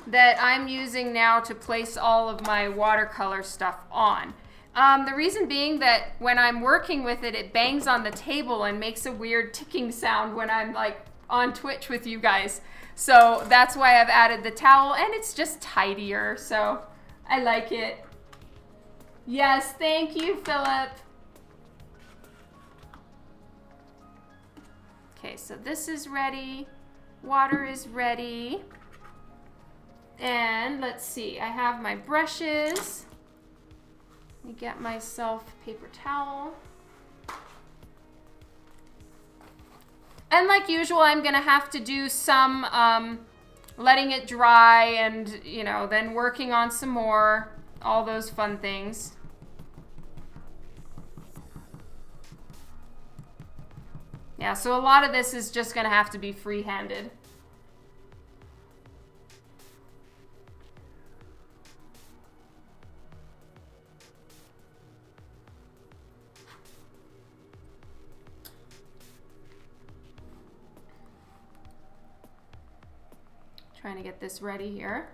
that I'm using now to place all of my watercolor stuff on. The reason being that when I'm working with it, it bangs on the table and makes a weird ticking sound when I'm like on Twitch with you guys. So that's why I've added the towel, and it's just tidier, so I like it. Yes, thank you, Philip. Okay, so this is ready. Water is ready. And let's see, I have my brushes. Let me get myself a paper towel. And like usual, I'm gonna have to do some letting it dry and, you know, then working on some more, all those fun things. Yeah, so a lot of this is just gonna have to be free-handed. Trying to get this ready here.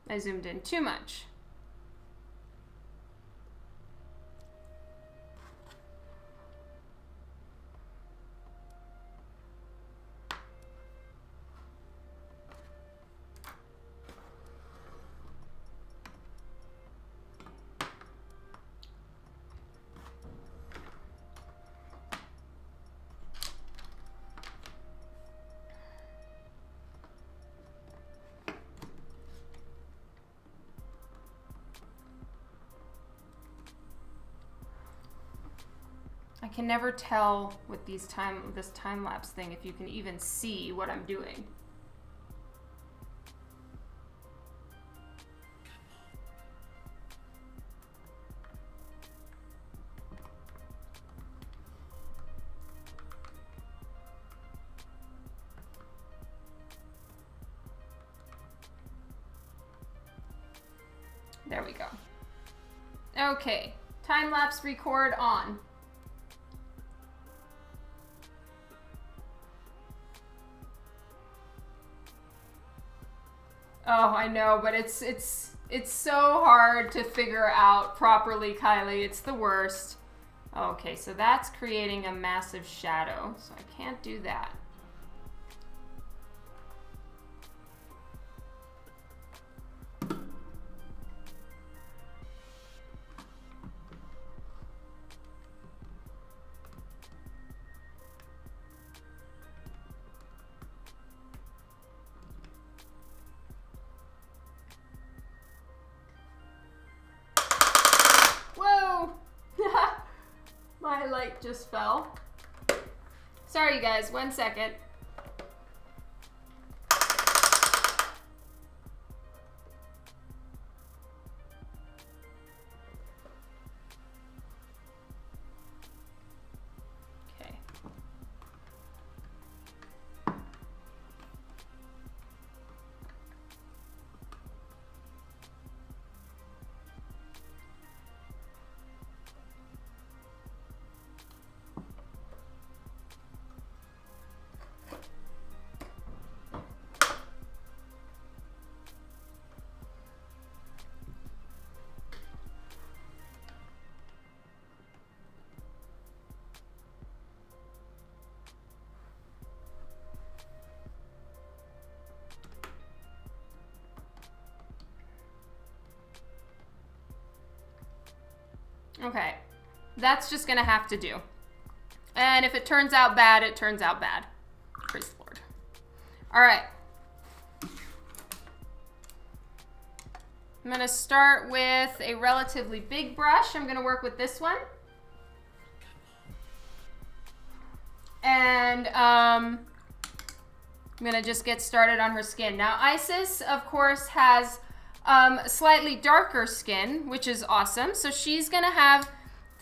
I zoomed in too much. I can never tell with this time-lapse thing if you can even see what I'm doing. There we go. Okay, time-lapse record on. Oh, I know, but it's so hard to figure out properly, Kylie. It's the worst. Okay, so that's creating a massive shadow, so I can't do that. My light just fell. Sorry, you guys. 1 second. Okay. Okay, that's just gonna have to do. And if it turns out bad, it turns out bad. Praise the Lord. All right. I'm gonna start with a relatively big brush. I'm gonna work with this one. And I'm gonna just get started on her skin. Now, Isis, of course, has slightly darker skin, which is awesome. So she's gonna have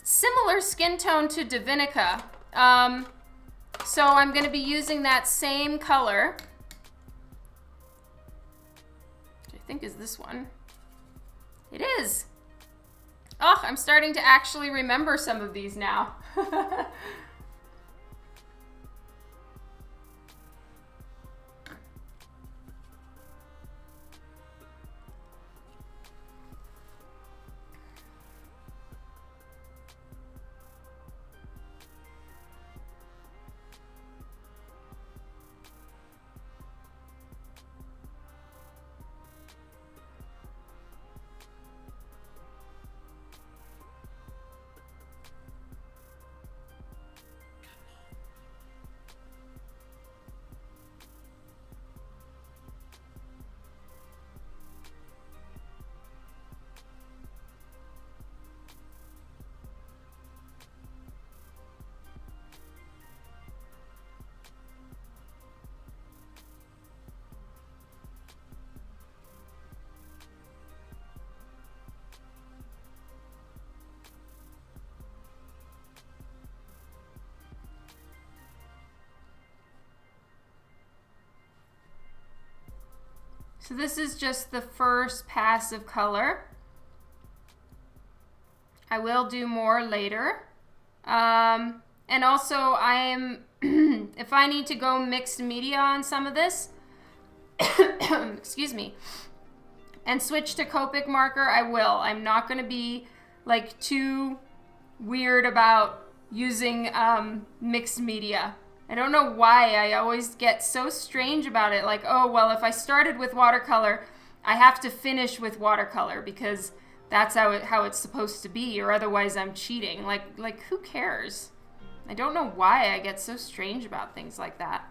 similar skin tone to Divinica. So I'm gonna be using that same color, which I think is this one. It is. Oh, I'm starting to actually remember some of these now. So this is just the first pass of color. I will do more later. And also I am, if I need to go mixed media on some of this, excuse me, and switch to Copic marker, I will. I'm not going to be like too weird about using mixed media. I don't know why I always get so strange about it. Like, oh, well, if I started with watercolor, I have to finish with watercolor because that's how it's supposed to be, or otherwise I'm cheating. Like who cares? I don't know why I get so strange about things like that.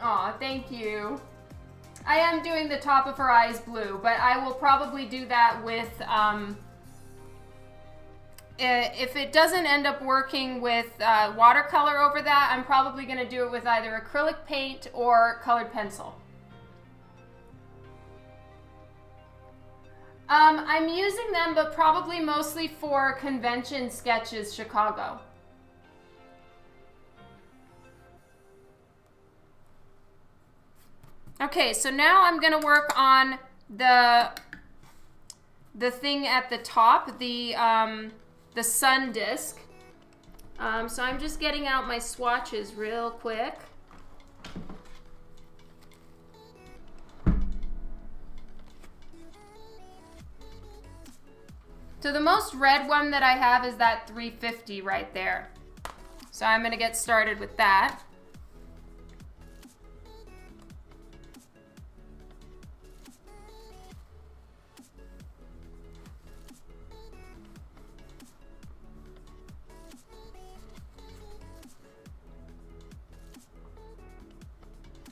Aw, thank you. I am doing the top of her eyes blue, but I will probably do that with, if it doesn't end up working with watercolor over that, I'm probably going to do it with either acrylic paint or colored pencil. I'm using them, but probably mostly for convention sketches, Chicago. Okay, so now I'm going to work on the thing at the top, the sun disc. So I'm just getting out my swatches real quick. So the most red one that I have is that 350 right there. So I'm going to get started with that.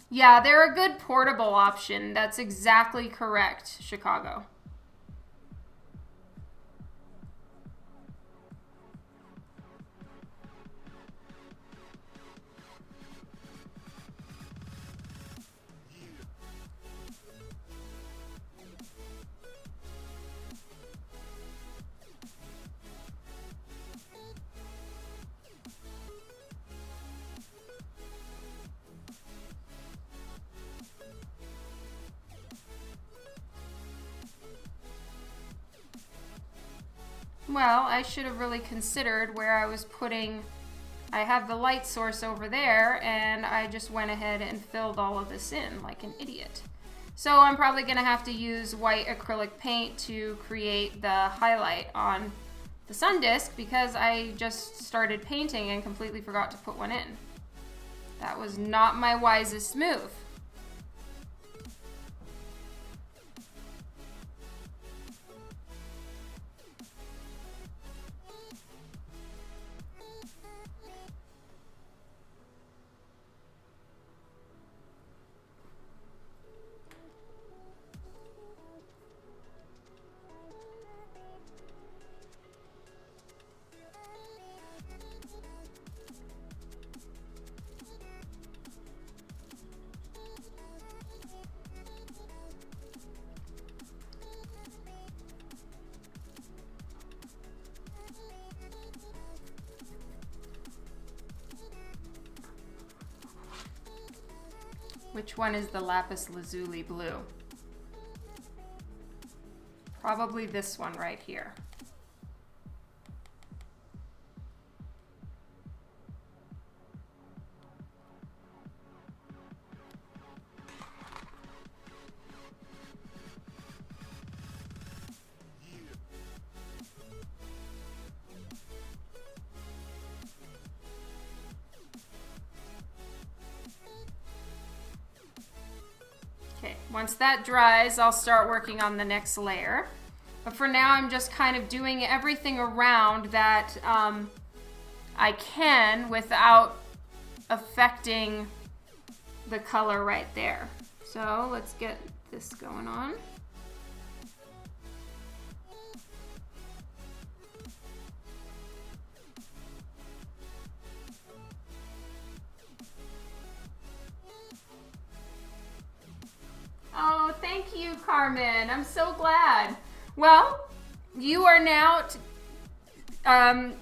Yeah, they're a good portable option. That's exactly correct, Chicago. Well, I should have really considered where I was putting, I have the light source over there, and I just went ahead and filled all of this in like an idiot. So I'm probably going to have to use white acrylic paint to create the highlight on the sun disc because I just started painting and completely forgot to put one in. That was not my wisest move. Which one is the lapis lazuli blue? Probably this one right here. Okay, once that dries, I'll start working on the next layer. But for now, I'm just kind of doing everything around that I can without affecting the color right there. So let's get this going on. Oh, thank you, Carmen. I'm so glad. Well, you are now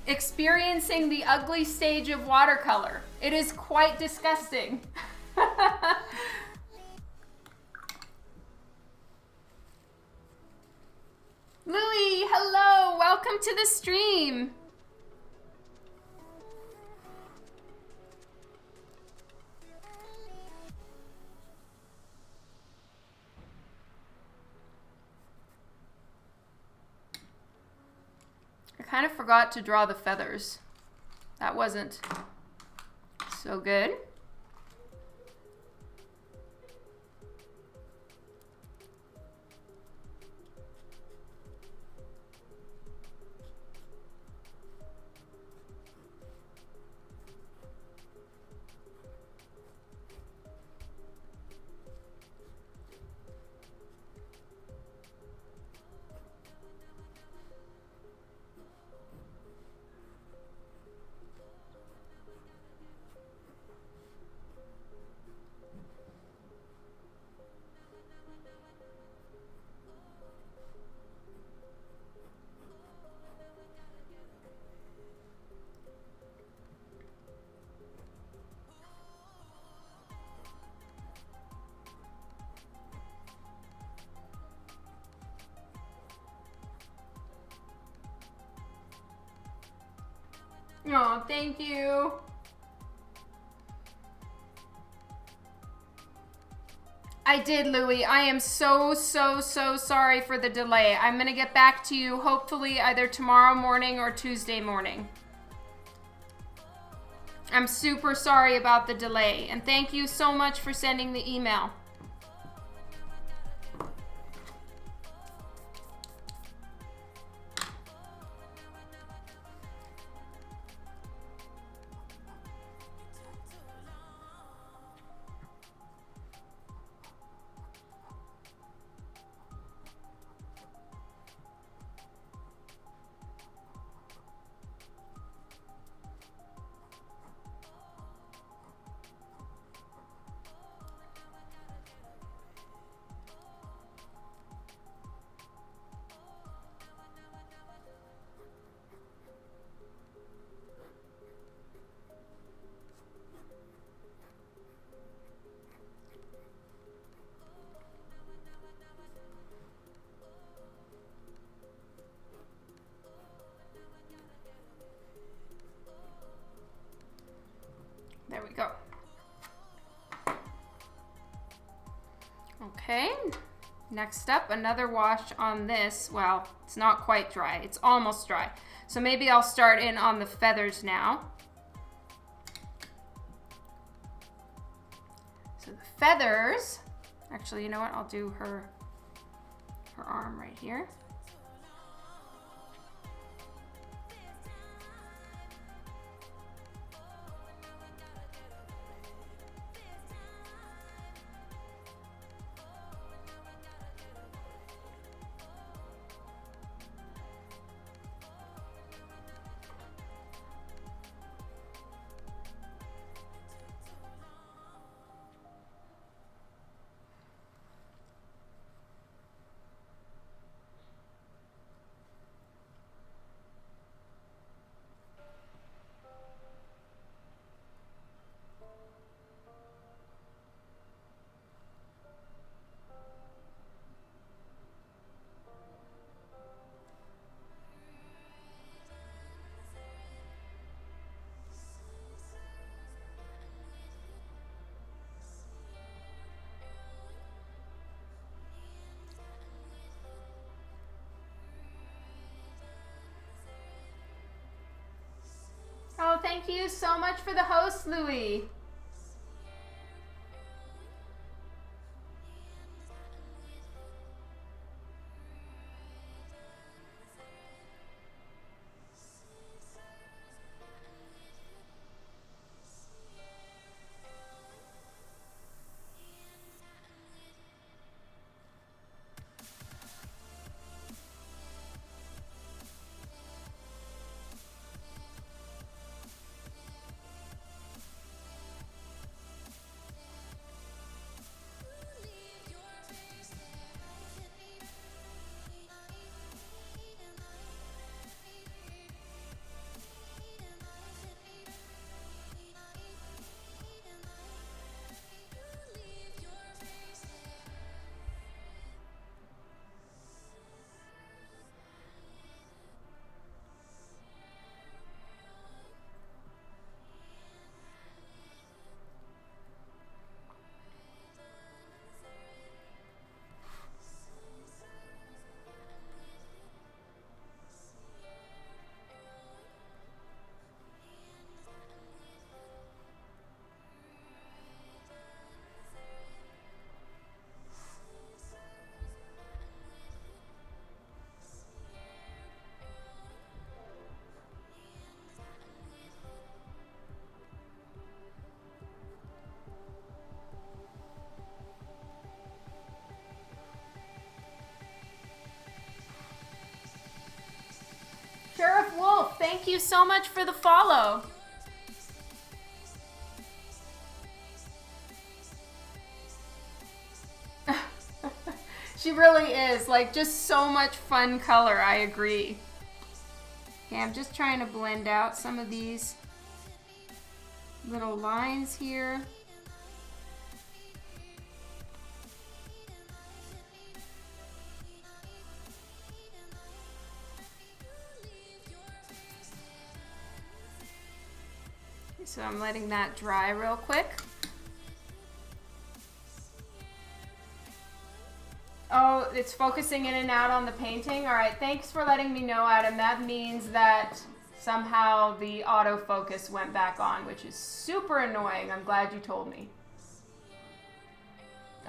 experiencing the ugly stage of watercolor. It is quite disgusting. Louie, hello. Welcome to the stream. I kind of forgot to draw the feathers. That wasn't so good. Oh, thank you. I did, Louie. I am so sorry for the delay. I'm gonna get back to you hopefully either tomorrow morning or Tuesday morning. I'm super sorry about the delay, and thank you so much for sending the email. There we go. Okay, next up, another wash on this. Well, it's not quite dry, it's almost dry. So maybe I'll start in on the feathers now. feathers. Actually, you know what? I'll do her arm right here. Oh, thank you so much for the host, Louie. Sheriff Wolf, thank you so much for the follow. She really is, like, just so much fun color, I agree. Okay, I'm just trying to blend out some of these little lines here. So I'm letting that dry real quick. Oh, it's focusing in and out on the painting. All right, thanks for letting me know, Adam. That means that somehow the autofocus went back on, which is super annoying. I'm glad you told me.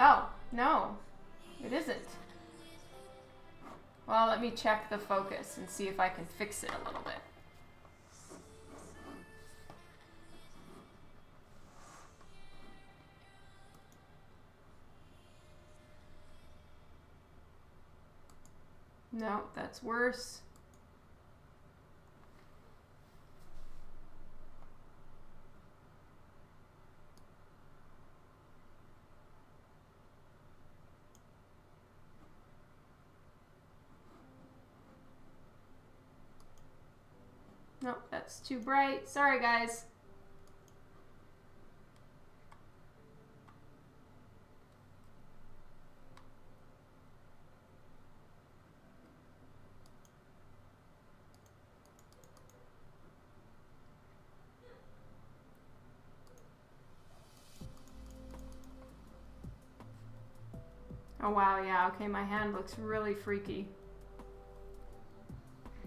Oh, no, it isn't. Well, let me check the focus and see if I can fix it a little bit. No, that's worse. Nope, that's too bright. Sorry, guys. Oh wow, yeah, okay, my hand looks really freaky.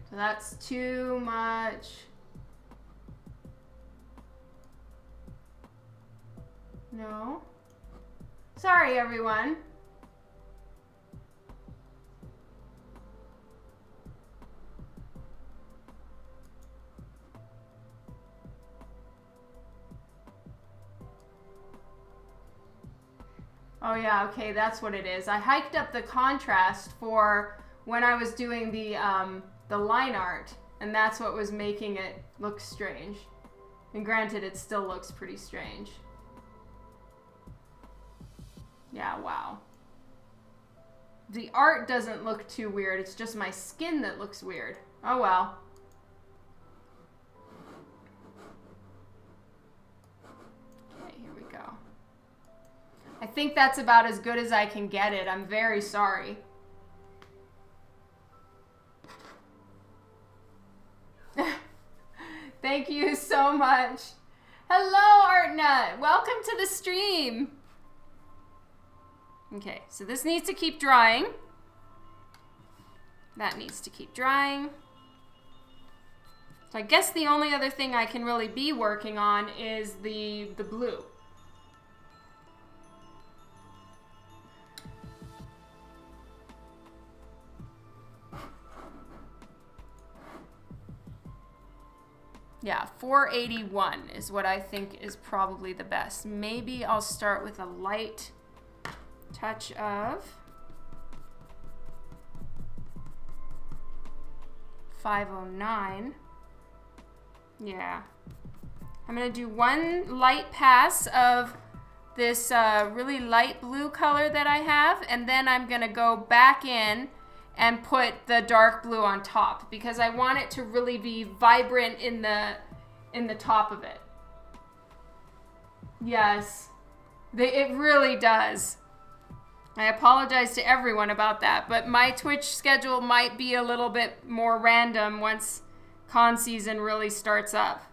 So that's too much. No. Sorry, everyone. Oh yeah, okay, that's what it is. I hiked up the contrast for when I was doing the line art, and that's what was making it look strange. And granted, it still looks pretty strange. Yeah, wow. The art doesn't look too weird, it's just my skin that looks weird. Oh well. Okay, here we go. I think that's about as good as I can get it. I'm very sorry. Thank you so much. Hello, Artnut. Welcome to the stream. Okay, so this needs to keep drying. That needs to keep drying. So I guess the only other thing I can really be working on is the blue. Yeah, 481 is what I think is probably the best. Maybe I'll start with a light touch of 509. Yeah. I'm gonna do one light pass of this really light blue color that I have, and then I'm gonna go back in and put the dark blue on top because I want it to really be vibrant in the top of it. Yes, it really does. I apologize to everyone about that, but my Twitch schedule might be a little bit more random once con season really starts up.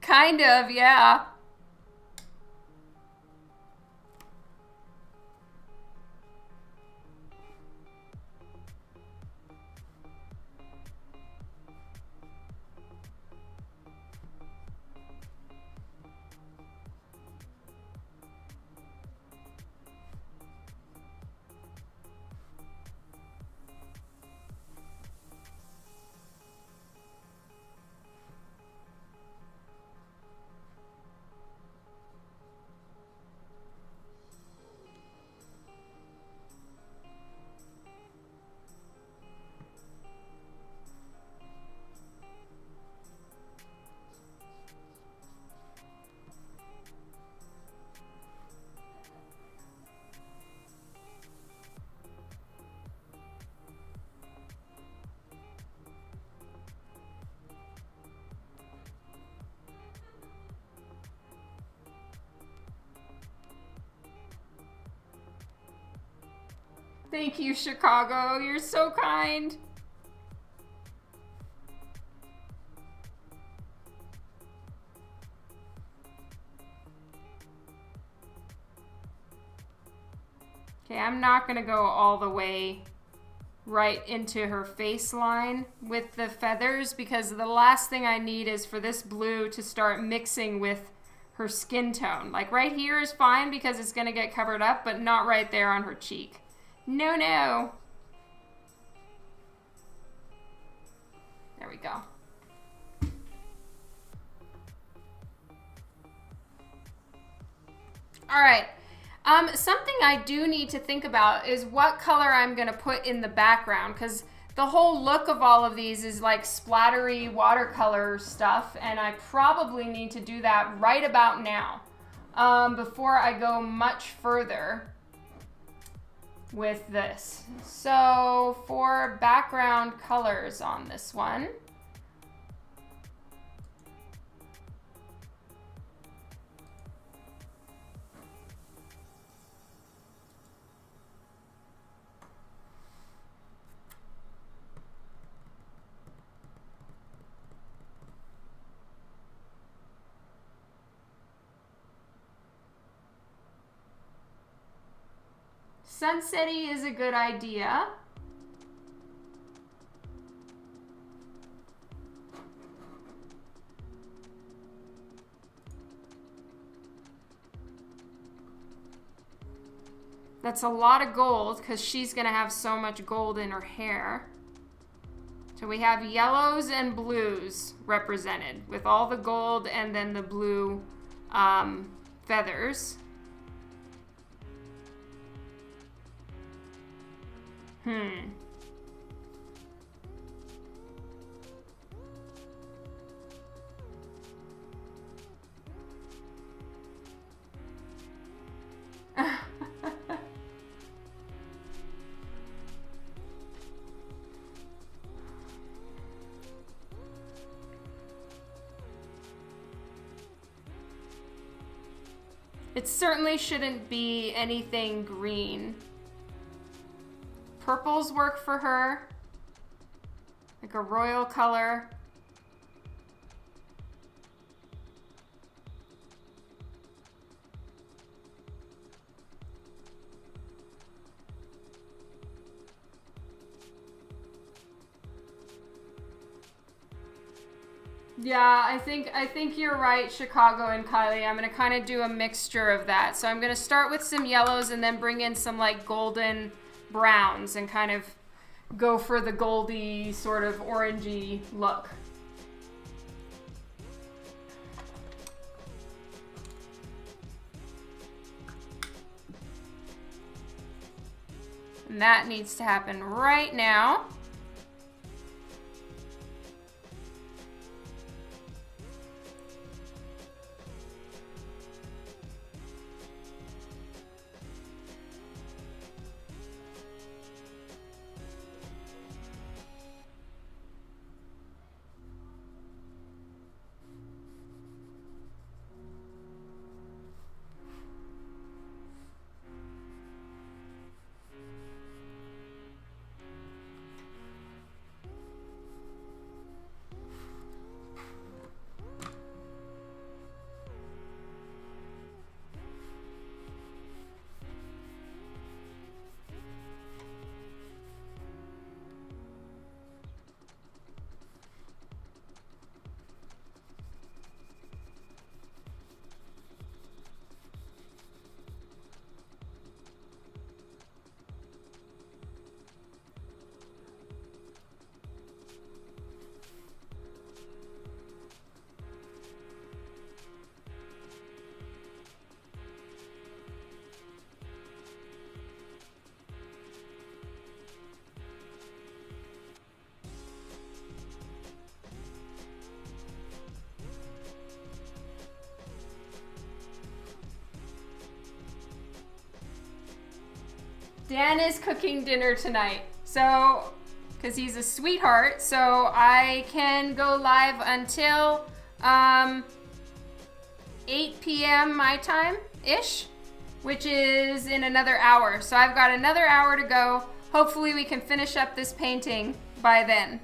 Kind of, yeah. Thank you, Chicago. You're so kind. Okay, I'm not gonna go all the way right into her face line with the feathers because the last thing I need is for this blue to start mixing with her skin tone. Like right here is fine because it's gonna get covered up, but not right there on her cheek. No, no. There we go. All right. Something I do need to think about is what color I'm going to put in the background because the whole look of all of these is like splattery watercolor stuff, and I probably need to do that right about now before I go much further. with this. So for background colors on this one, sunsetty is a good idea. That's a lot of gold because she's going to have so much gold in her hair. So we have yellows and blues represented with all the gold and then the blue feathers. It certainly shouldn't be anything green. Purples work for her, like a royal color. Yeah, I think you're right, Chicago and Kylie. I'm going to kind of do a mixture of that. So I'm going to start with some yellows and then bring in some like golden browns and kind of go for the goldy sort of orangey look. And that needs to happen right now. Dan is cooking dinner tonight, so, because he's a sweetheart, so I can go live until 8 p.m. my time-ish, which is in another hour. So I've got another hour to go. Hopefully we can finish up this painting by then.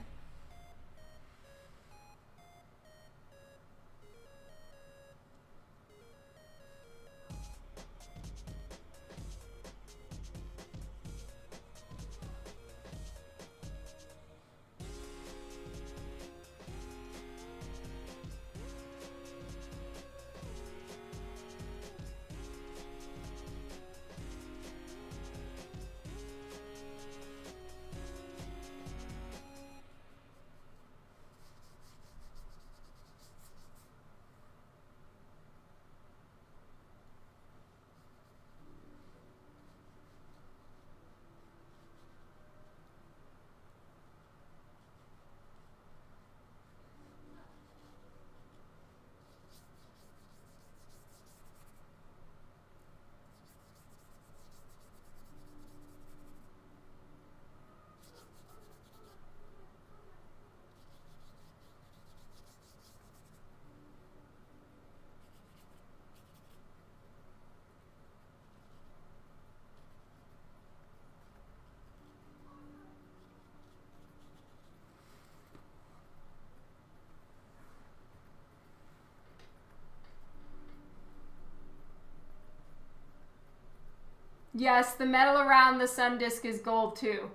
Yes, the metal around the sun disk is gold too.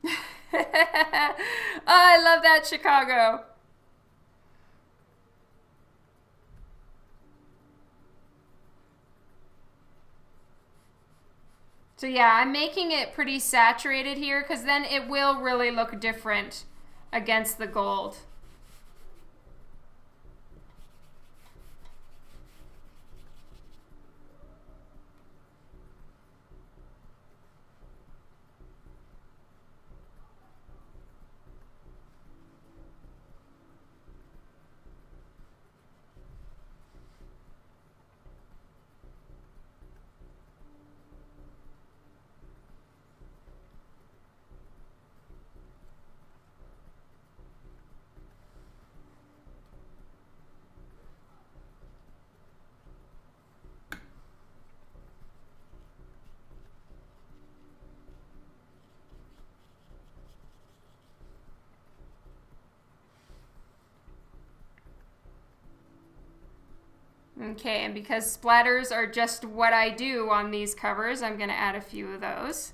Oh, I love that, Chicago. So yeah, I'm making it pretty saturated here because then it will really look different against the gold. Okay, and because splatters are just what I do on these covers, I'm going to add a few of those.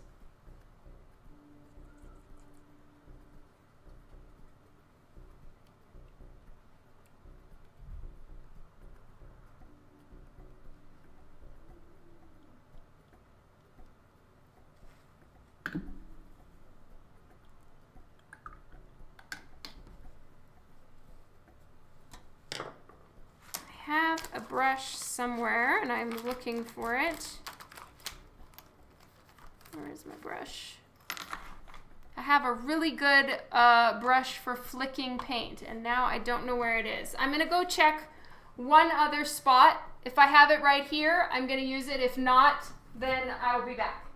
Have a brush somewhere and I'm looking for it. Where is my brush? I have a really good brush for flicking paint and now I don't know where it is. I'm gonna go check one other spot. If I have it right here, I'm gonna use it. If not, then I'll be back.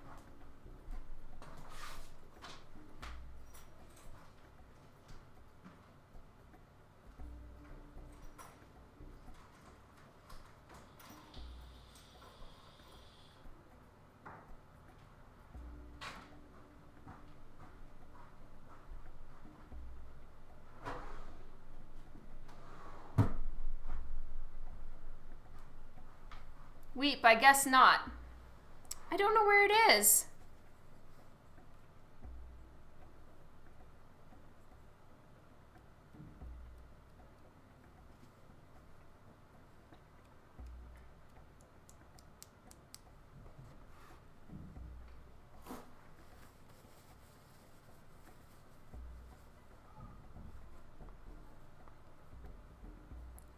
Weep, I guess not. I don't know where it is.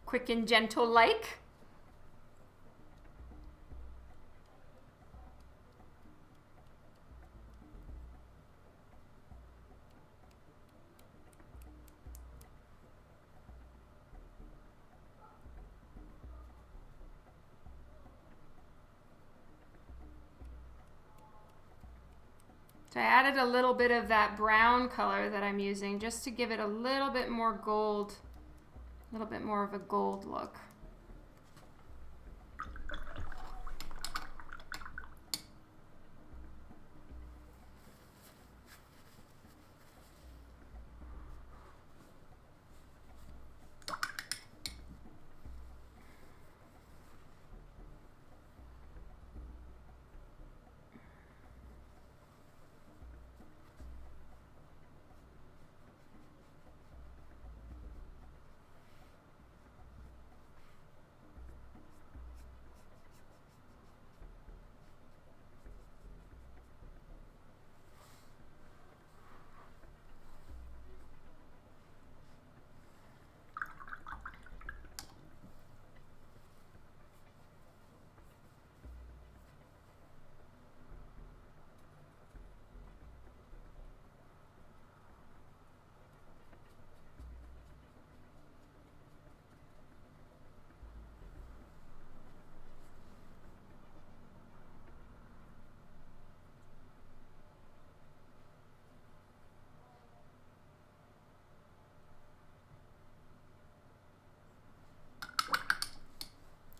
Quick and gentle like. So I added a little bit of that brown color that I'm using just to give it a little bit more gold, a little bit more of a gold look.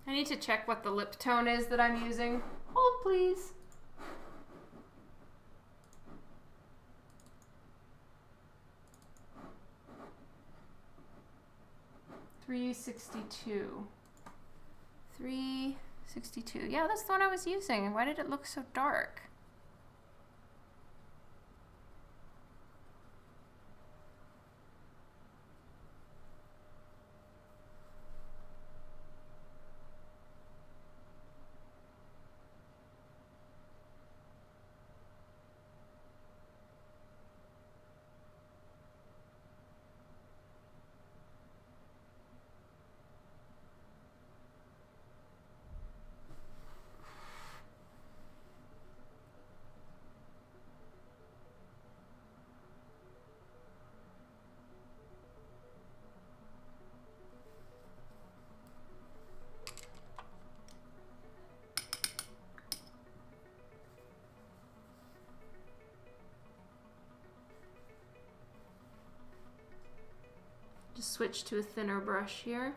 I need to check what the lip tone is that I'm using. Hold, please. $362. $362. 62. Yeah, that's the one I was using. Why did it look so dark? Just switch to a thinner brush here.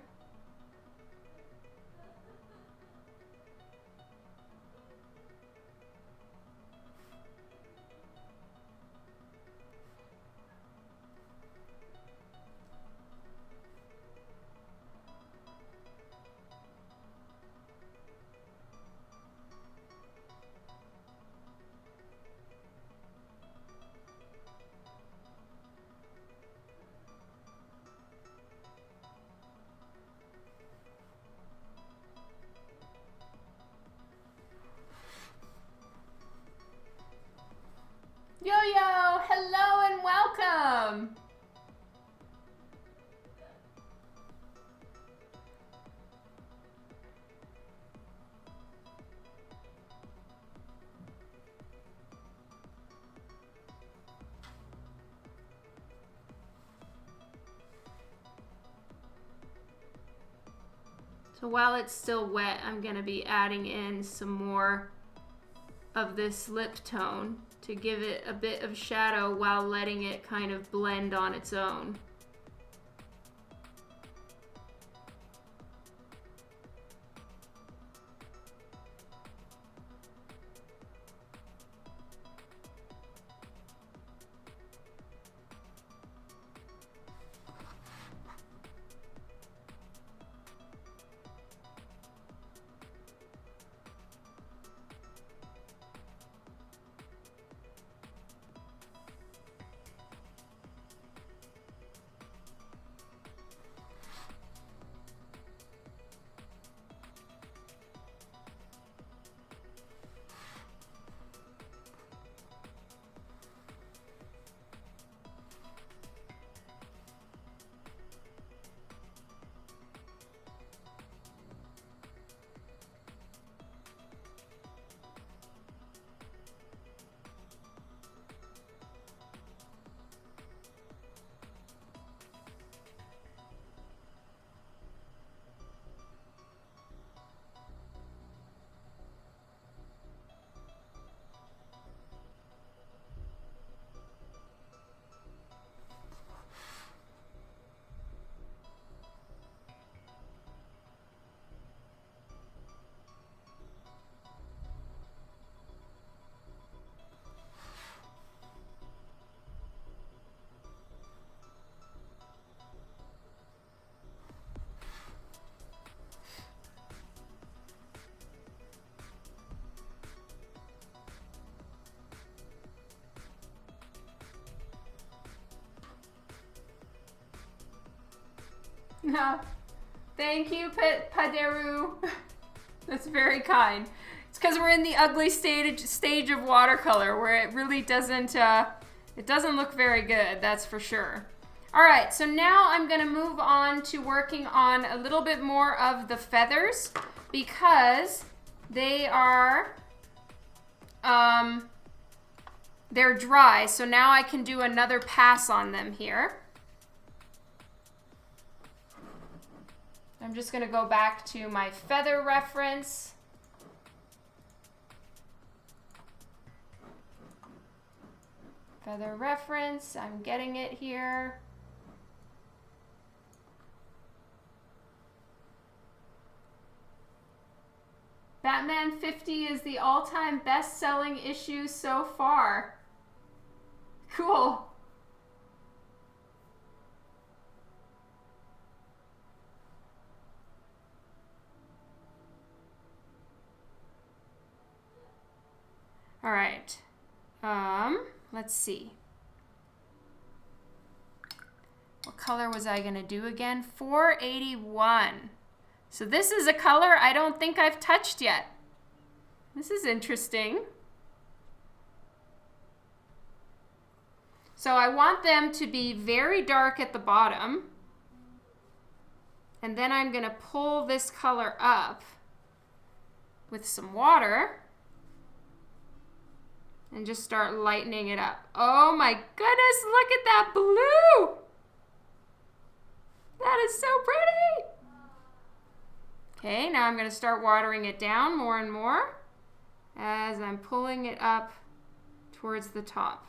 Yo-Yo, hello and welcome. So while it's still wet, I'm going to be adding in some more of this lip tone to give it a bit of shadow while letting it kind of blend on its own. No. Thank you, Paderu. That's very kind. It's because we're in the ugly stage of watercolor where it really doesn't look very good, that's for sure. All right, so now I'm gonna move on to working on a little bit more of the feathers because they are, they're dry. So now I can do another pass on them here. I'm just gonna go back to my feather reference. Feather reference, I'm getting it here. Batman 50 is the all-time best-selling issue so far. Cool. All right. Let's see. What color was I going to do again? 481. So this is a color I don't think I've touched yet. This is interesting. So I want them to be very dark at the bottom. And then I'm going to pull this color up with some water and just start lightening it up. Oh my goodness, look at that blue! That is so pretty! Okay, now I'm going to start watering it down more and more as I'm pulling it up towards the top.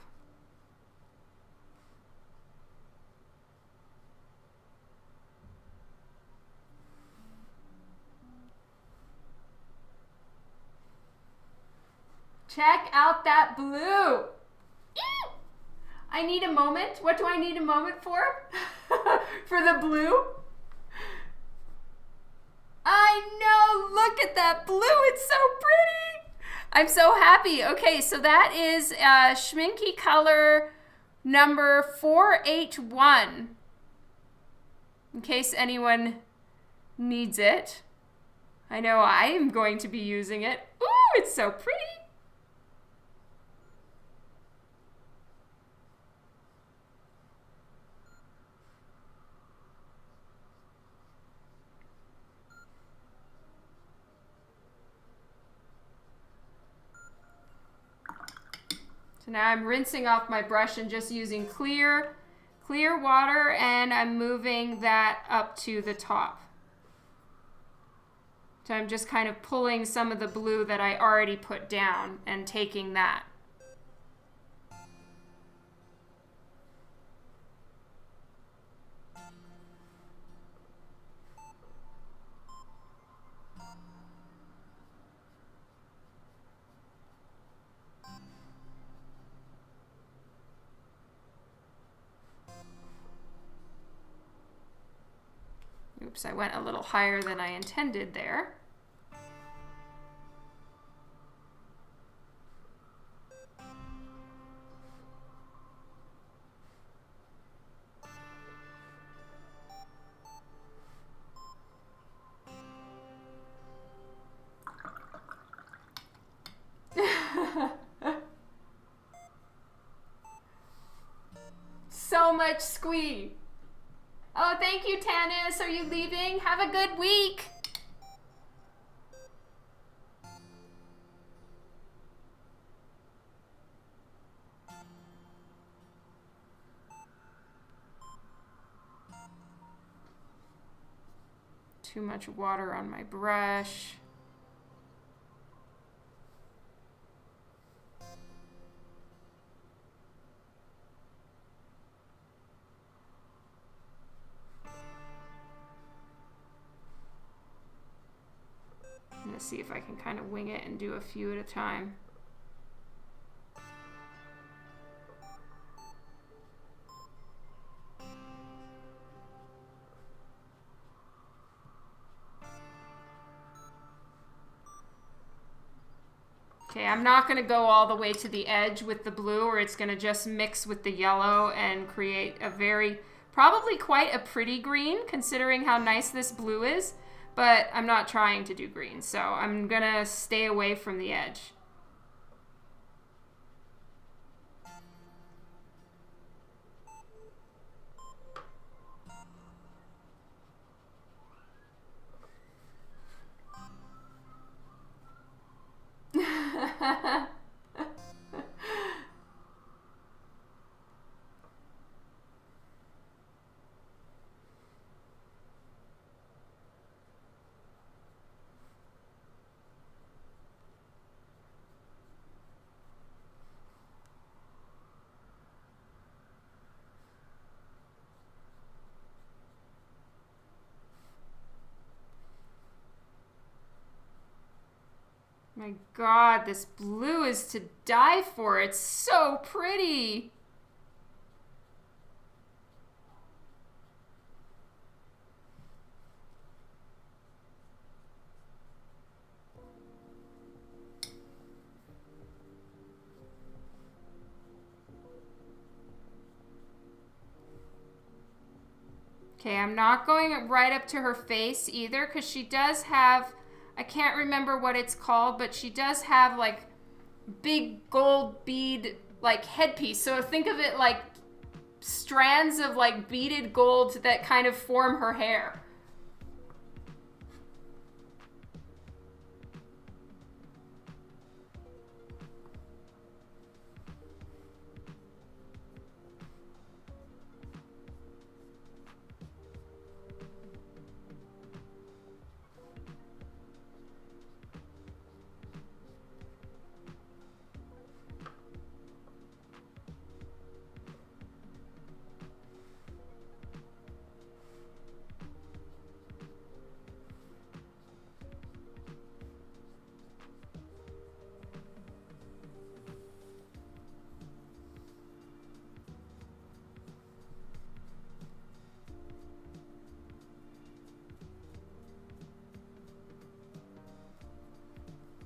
Check out that blue! I need a moment. What do I need a moment for? For the blue? I know! Look at that blue! It's so pretty! I'm so happy. Okay, so that is Schminky color number 481. In case anyone needs it. I know I am going to be using it. Ooh, it's so pretty! So now I'm rinsing off my brush and just using clear water, and I'm moving that up to the top. So I'm just kind of pulling some of the blue that I already put down and taking that. Oops, I went a little higher than I intended there. So much squee. Oh, thank you, Tanis. Are you leaving? Have a good week. Too much water on my brush. I'm going to see if I can kind of wing it and do a few at a time. Okay, I'm not going to go all the way to the edge with the blue, or it's going to just mix with the yellow and create a probably quite a pretty green, considering how nice this blue is. But I'm not trying to do green, so I'm going to stay away from the edge. My God, this blue is to die for. It's so pretty. Okay, I'm not going right up to her face either because she does have, I can't remember what it's called, but she does have like big gold bead like headpiece. So think of it like strands of like beaded gold that kind of form her hair.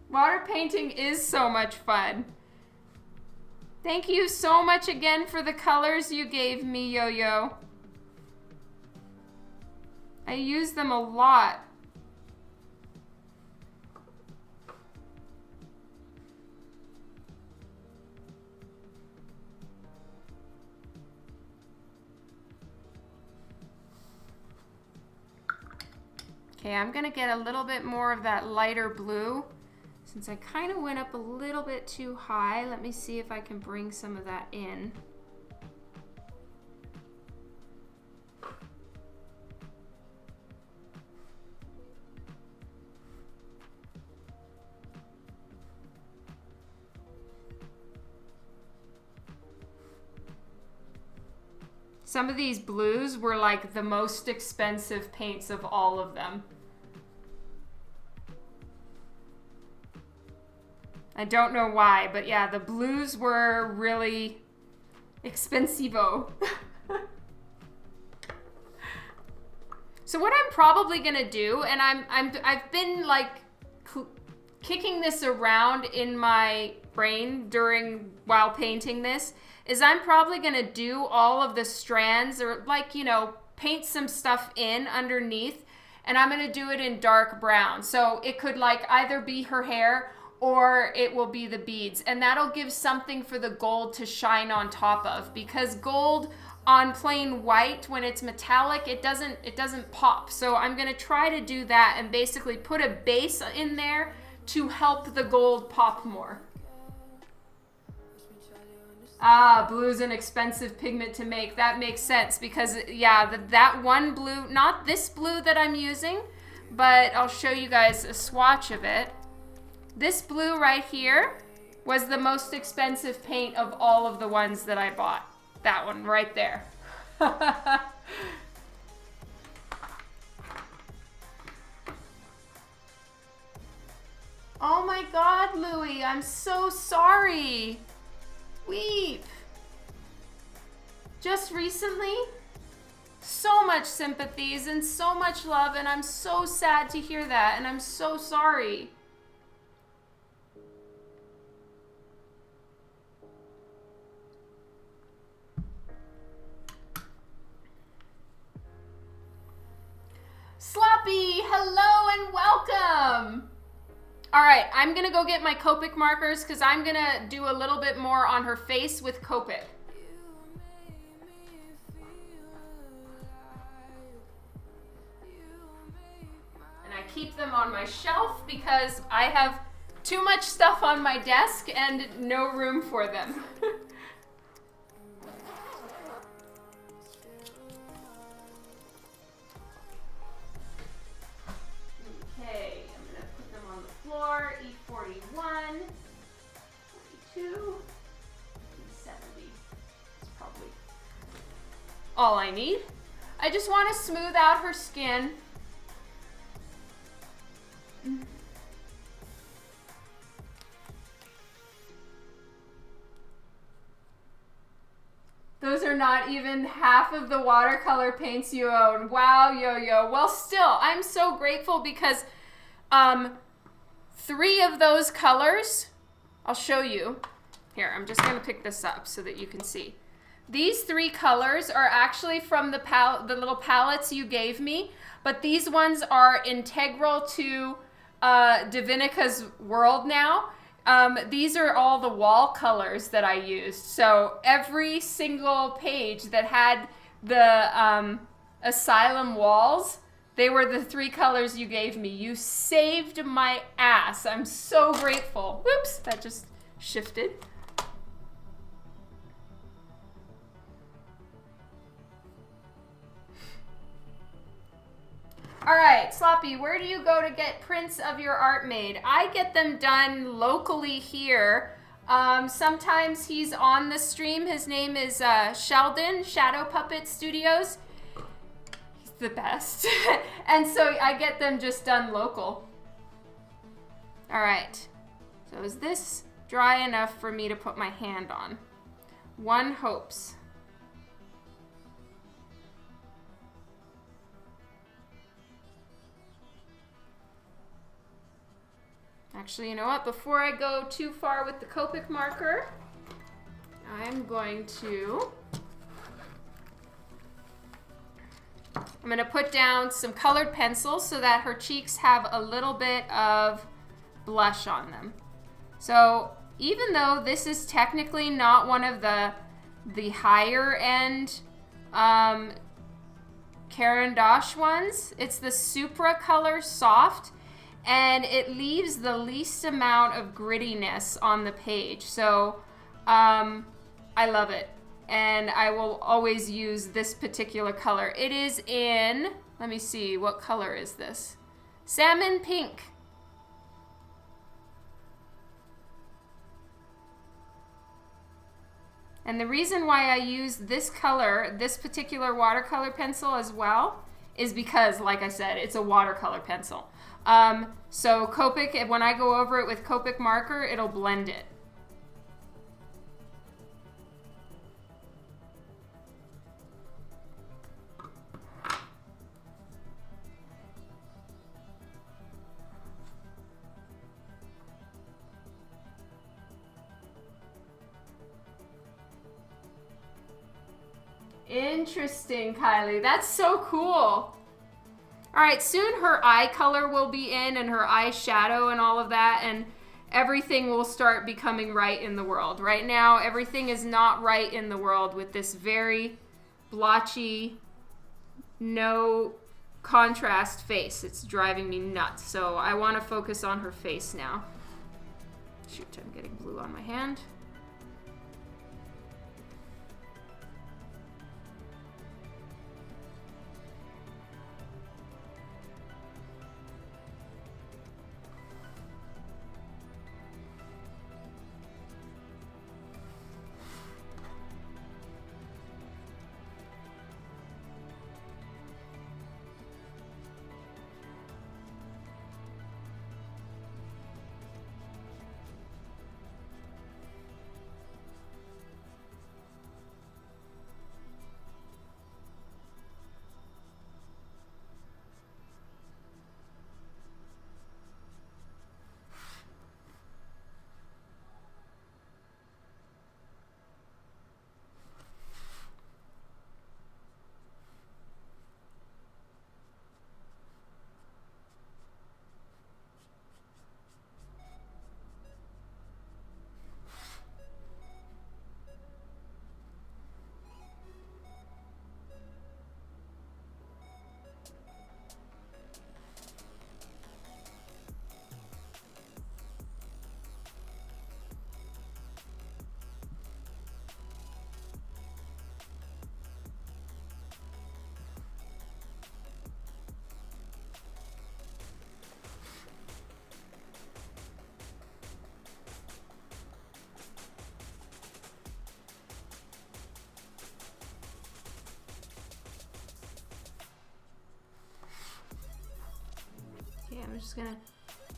Water painting is so much fun. Thank you so much again for the colors you gave me, Yo-Yo. I use them a lot. Okay, I'm gonna get a little bit more of that lighter blue. Since I kind of went up a little bit too high, let me see if I can bring some of that in. Some of these blues were like the most expensive paints of all of them. I don't know why, but yeah, the blues were really expensivo. So what I'm probably gonna do, and I've been like kicking this around in my brain while painting this, is I'm probably gonna do all of the strands or like, you know, paint some stuff in underneath, and I'm gonna do it in dark brown. So it could like either be her hair or it will be the beads, and that'll give something for the gold to shine on top of, because gold on plain white, when it's metallic, it doesn't pop. So I'm gonna try to do that and basically put a base in there to help the gold pop more. Ah, blue's an expensive pigment to make. That makes sense because, yeah, that one blue, not this blue that I'm using, but I'll show you guys a swatch of it. This blue right here was the most expensive paint of all of the ones that I bought. That one right there. Oh my God, Louie, I'm so sorry. Weep. Just recently? So much sympathies and so much love, and I'm so sad to hear that, and I'm so sorry. Sloppy, hello and welcome. All right, I'm gonna go get my Copic markers because I'm gonna do a little bit more on her face with Copic. And I keep them on my shelf because I have too much stuff on my desk and no room for them. Okay, I'm gonna put them on the floor. E41, 42, E70. That's probably all I need. I just want to smooth out her skin. Those are not even half of the watercolor paints you own. Wow, Yo-Yo. Well, still, I'm so grateful because 3 of those colors, I'll show you. Here, I'm just going to pick this up so that you can see. These three colors are actually from the little palettes you gave me, but these ones are integral to Divinica's world now. These are all the wall colors that I used. So every single page that had the asylum walls, they were the three colors you gave me. You saved my ass. I'm so grateful. Whoops, that just shifted. All right, Sloppy, where do you go to get prints of your art made? I get them done locally here. Sometimes he's on the stream. His name is Sheldon, Shadow Puppet Studios. He's the best. And so I get them just done local. All right, so is this dry enough for me to put my hand on? One hopes. Actually, you know what? Before I go too far with the Copic marker, I'm going to put down some colored pencils so that her cheeks have a little bit of blush on them. So even though this is technically not one of the higher end Caran d'Ache ones, it's the Supra Color Soft, and it leaves the least amount of grittiness on the page. So I love it. And I will always use this particular color. It is in, let me see, what color is this? Salmon pink. And the reason why I use this color, this particular watercolor pencil as well, is because, like I said, it's a watercolor pencil. So Copic, when I go over it with Copic marker, it'll blend it. Interesting, Kylie. That's so cool. All right, soon her eye color will be in and her eyeshadow and all of that, and everything will start becoming right in the world. Right now, everything is not right in the world with this very blotchy, no contrast face. It's driving me nuts. So I want to focus on her face now. Shoot, I'm getting blue on my hand. I'm just gonna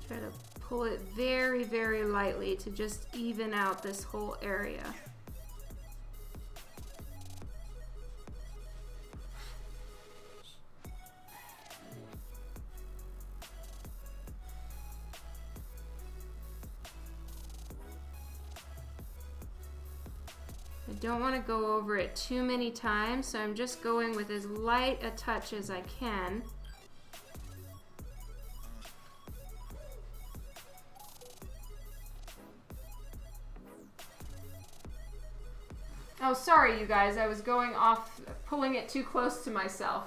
try to pull it very, very lightly to just even out this whole area. I don't want to go over it too many times, so I'm just going with as light a touch as I can. Oh, sorry, you guys. I was going off, pulling it too close to myself.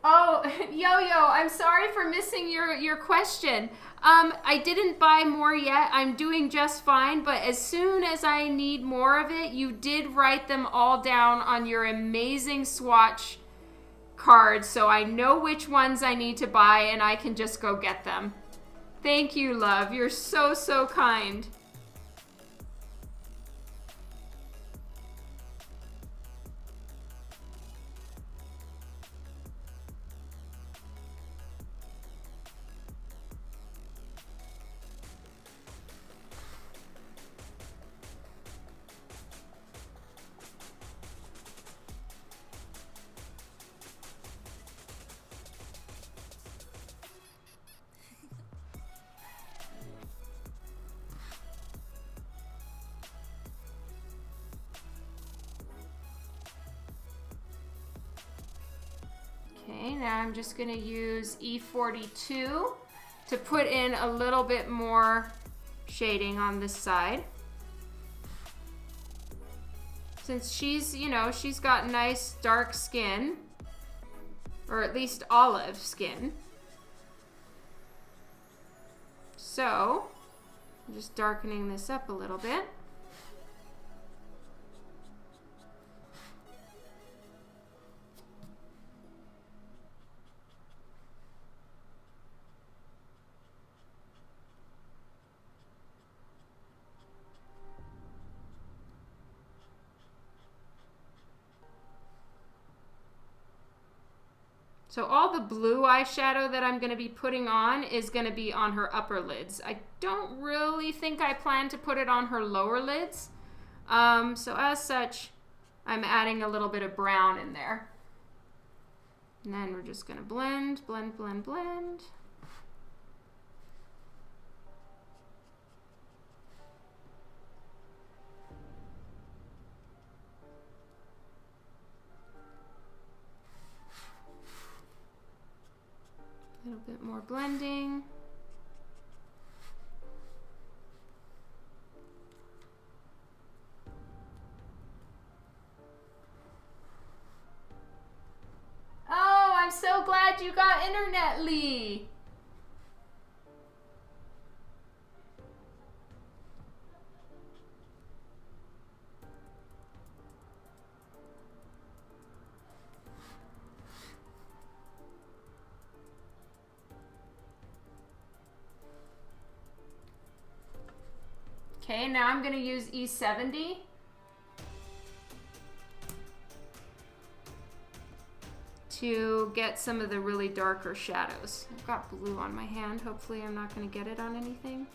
Oh, Yo-Yo, I'm sorry for missing your question. I didn't buy more yet. I'm doing just fine, but as soon as I need more of it, you did write them all down on your amazing swatch cards, so I know which ones I need to buy, and I can just go get them. Thank you, love. You're so, so kind. Okay, now I'm just going to use E42 to put in a little bit more shading on this side. Since she's, you know, she's got nice dark skin, or at least olive skin. So, I'm just darkening this up a little bit. So all the blue eyeshadow that I'm going to be putting on is going to be on her upper lids. I don't really think I plan to put it on her lower lids. So as such, I'm adding a little bit of brown in there. And then we're just going to blend, blend, blend, blend. A little bit more blending. Oh, I'm so glad you got internet, Lee. Okay, now I'm going to use E70 to get some of the really darker shadows. I've got blue on my hand. Hopefully I'm not going to get it on anything.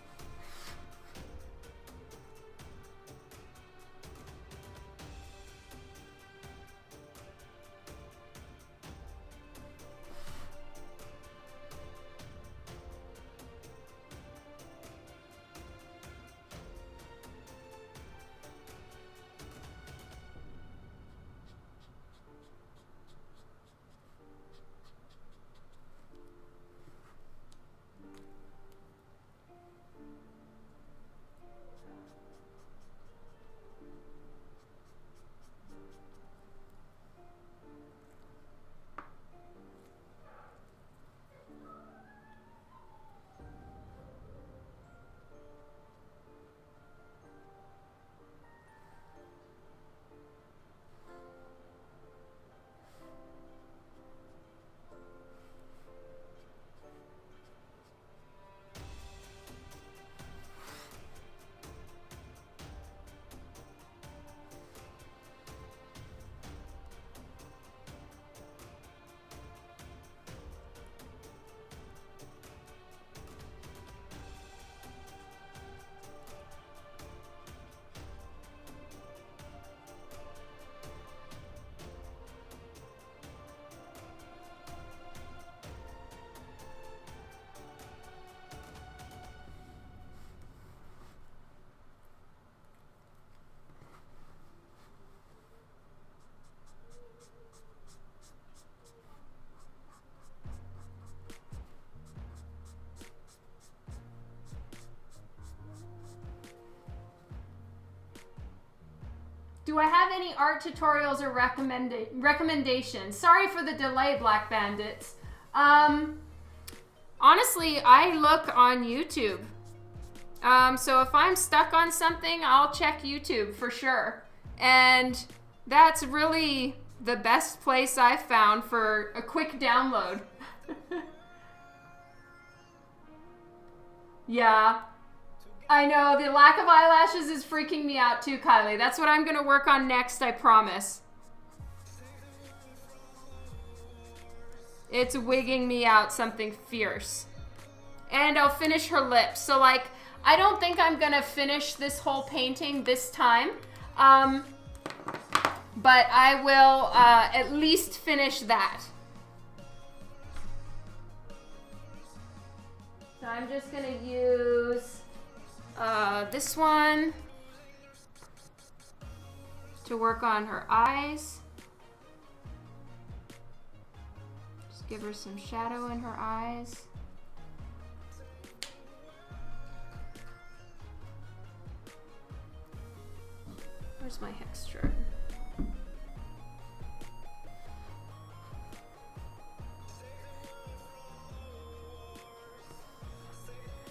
Do I have any art tutorials or recommendations? Sorry for the delay, Black Bandits. Honestly, I look on YouTube. So if I'm stuck on something, I'll check YouTube for sure. And that's really the best place I've found for a quick download. Yeah. I know, the lack of eyelashes is freaking me out too, Kylie. That's what I'm going to work on next, I promise. It's wigging me out something fierce. And I'll finish her lips. So, like, I don't think I'm going to finish this whole painting this time. But I will at least finish that. So I'm just going to use this one to work on her eyes. Just give her some shadow in her eyes. Where's my hex strip?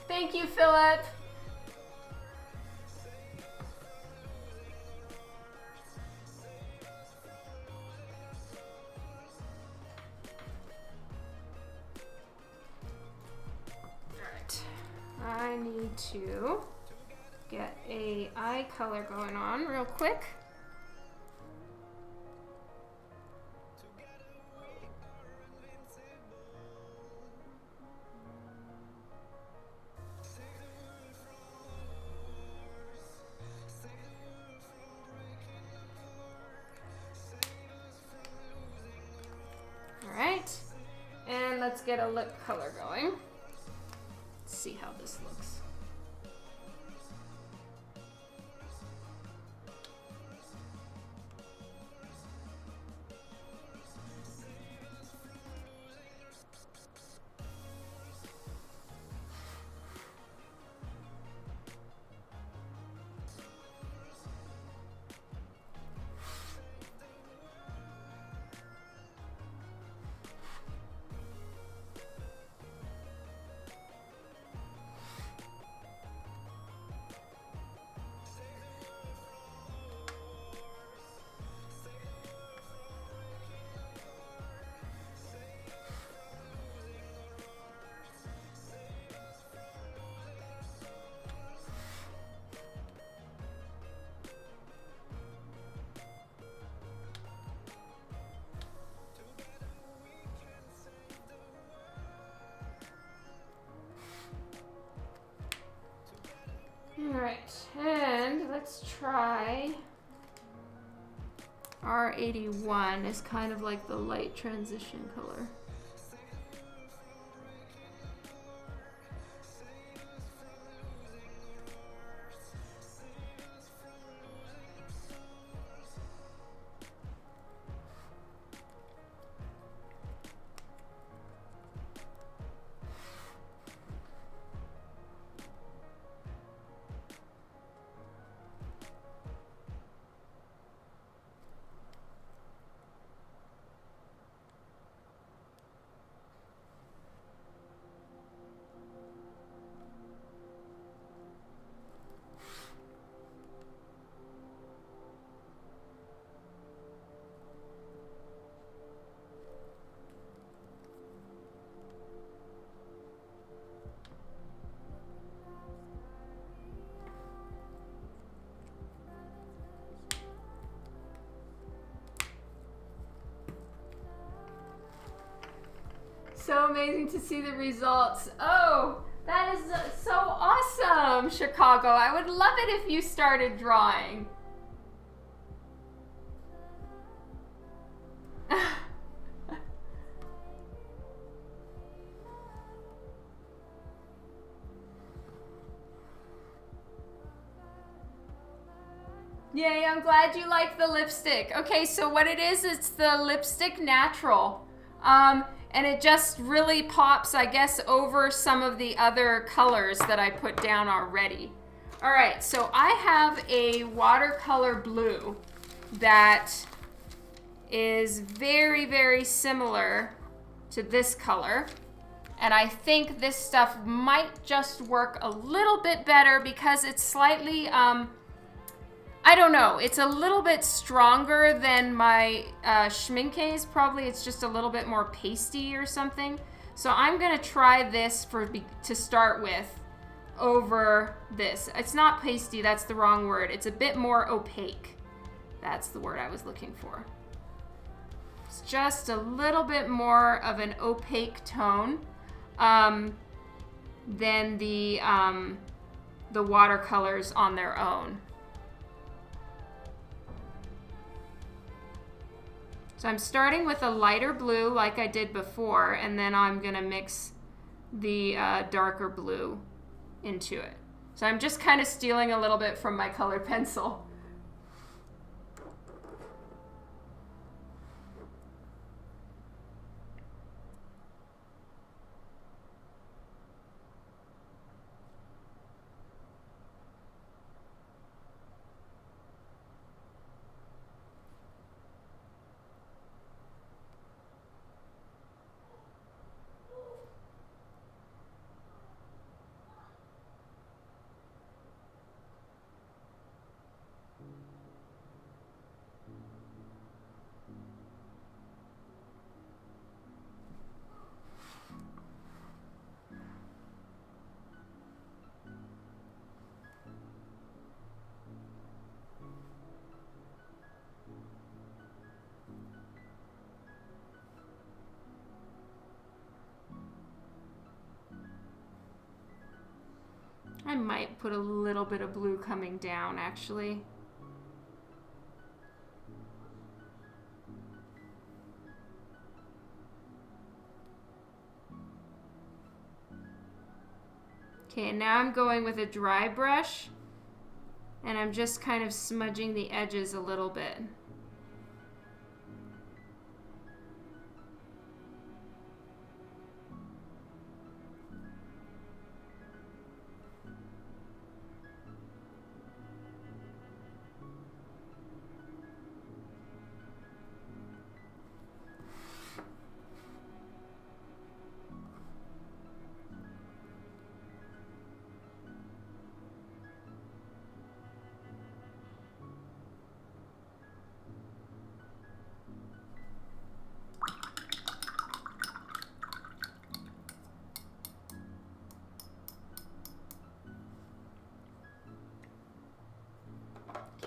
Thank you, Philip. I need to get a eye color going on real quick. All right, and let's get a lip color going. See how this looks. All right, and let's try R81 is kind of like the light transition color. So amazing to see the results. Oh, that is so awesome, Chicago. I would love it if you started drawing. Yay, I'm glad you like the lipstick. Okay, so what it is, it's the Lipstick Natural. And it just really pops, I guess, over some of the other colors that I put down already. All right, so I have a watercolor blue. that is very, very similar to this color. And I think this stuff might just work a little bit better because it's slightly, I don't know, it's a little bit stronger than my Schmincke's. Probably it's just a little bit more pasty or something. So I'm gonna try this to start with over this. It's not pasty, that's the wrong word. It's a bit more opaque. That's the word I was looking for. It's just a little bit more of an opaque tone than the watercolors on their own. So I'm starting with a lighter blue like I did before, and then I'm gonna mix the darker blue into it. So I'm just kind of stealing a little bit from my colored pencil. I might put a little bit of blue coming down, actually. Okay, and now I'm going with a dry brush, and I'm just kind of smudging the edges a little bit.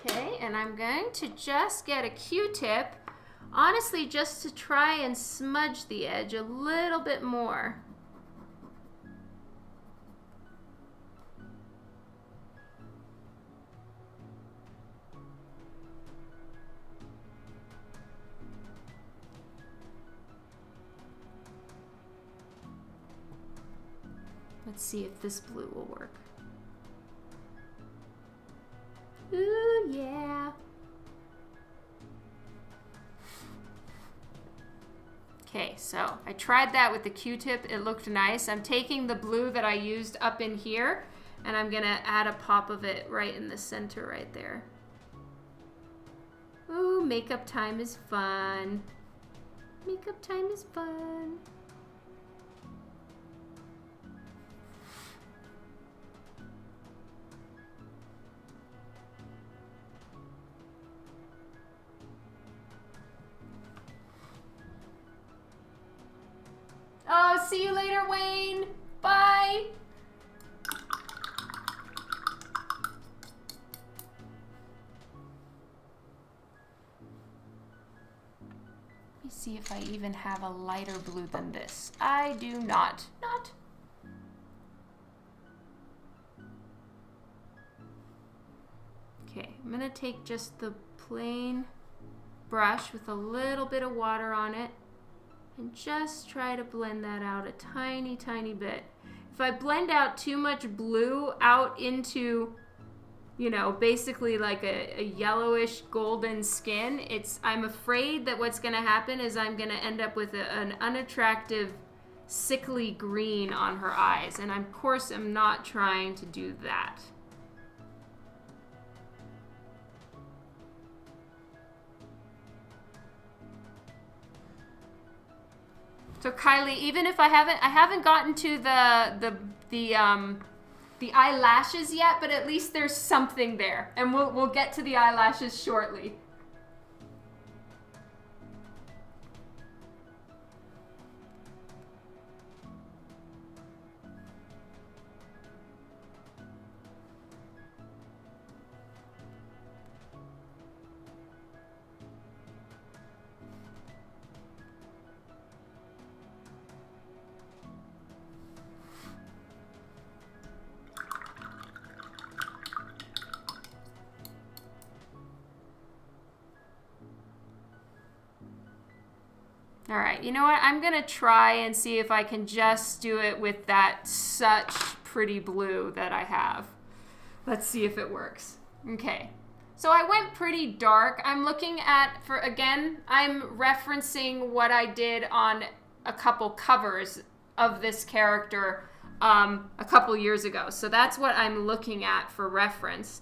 Okay, and I'm going to just get a Q-tip, honestly, just to try and smudge the edge a little bit more. Let's see if this blue will work. Ooh, yeah. Okay, so I tried that with the Q-tip. It looked nice. I'm taking the blue that I used up in here, and I'm gonna add a pop of it right in the center right there. Ooh, makeup time is fun. Makeup time is fun. Oh, see you later, Wayne. Bye. Let me see if I even have a lighter blue than this. I do not. Okay, I'm gonna take just the plain brush with a little bit of water on it and just try to blend that out a tiny, tiny bit. If I blend out too much blue out into, you know, basically like a yellowish golden skin, I'm afraid that what's gonna happen is I'm gonna end up with an unattractive, sickly green on her eyes. And of course, I'm not trying to do that. So Kylie, even if I haven't gotten to the eyelashes yet, but at least there's something there, and we'll get to the eyelashes shortly. All right, you know what? I'm gonna try and see if I can just do it with that such pretty blue that I have. Let's see if it works. Okay, so I went pretty dark. I'm looking at, I'm referencing what I did on a couple covers of this character a couple years ago. So that's what I'm looking at for reference,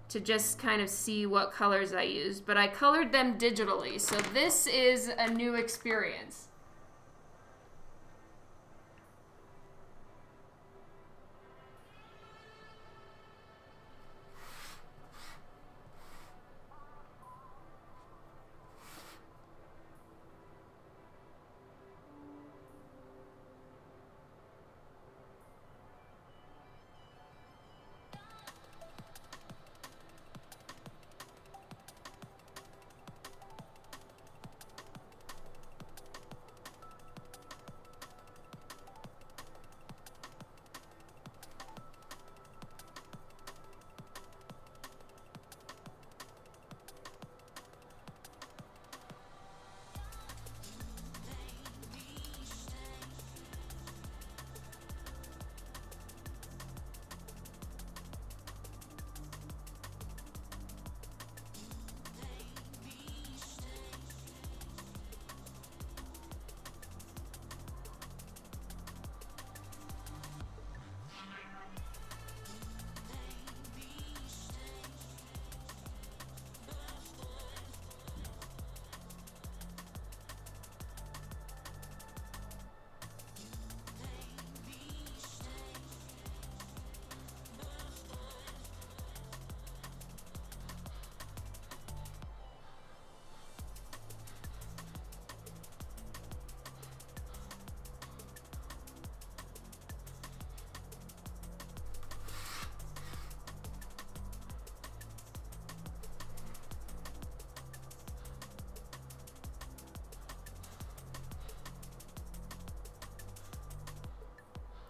to just kind of see what colors I used. But I colored them digitally, so this is a new experience.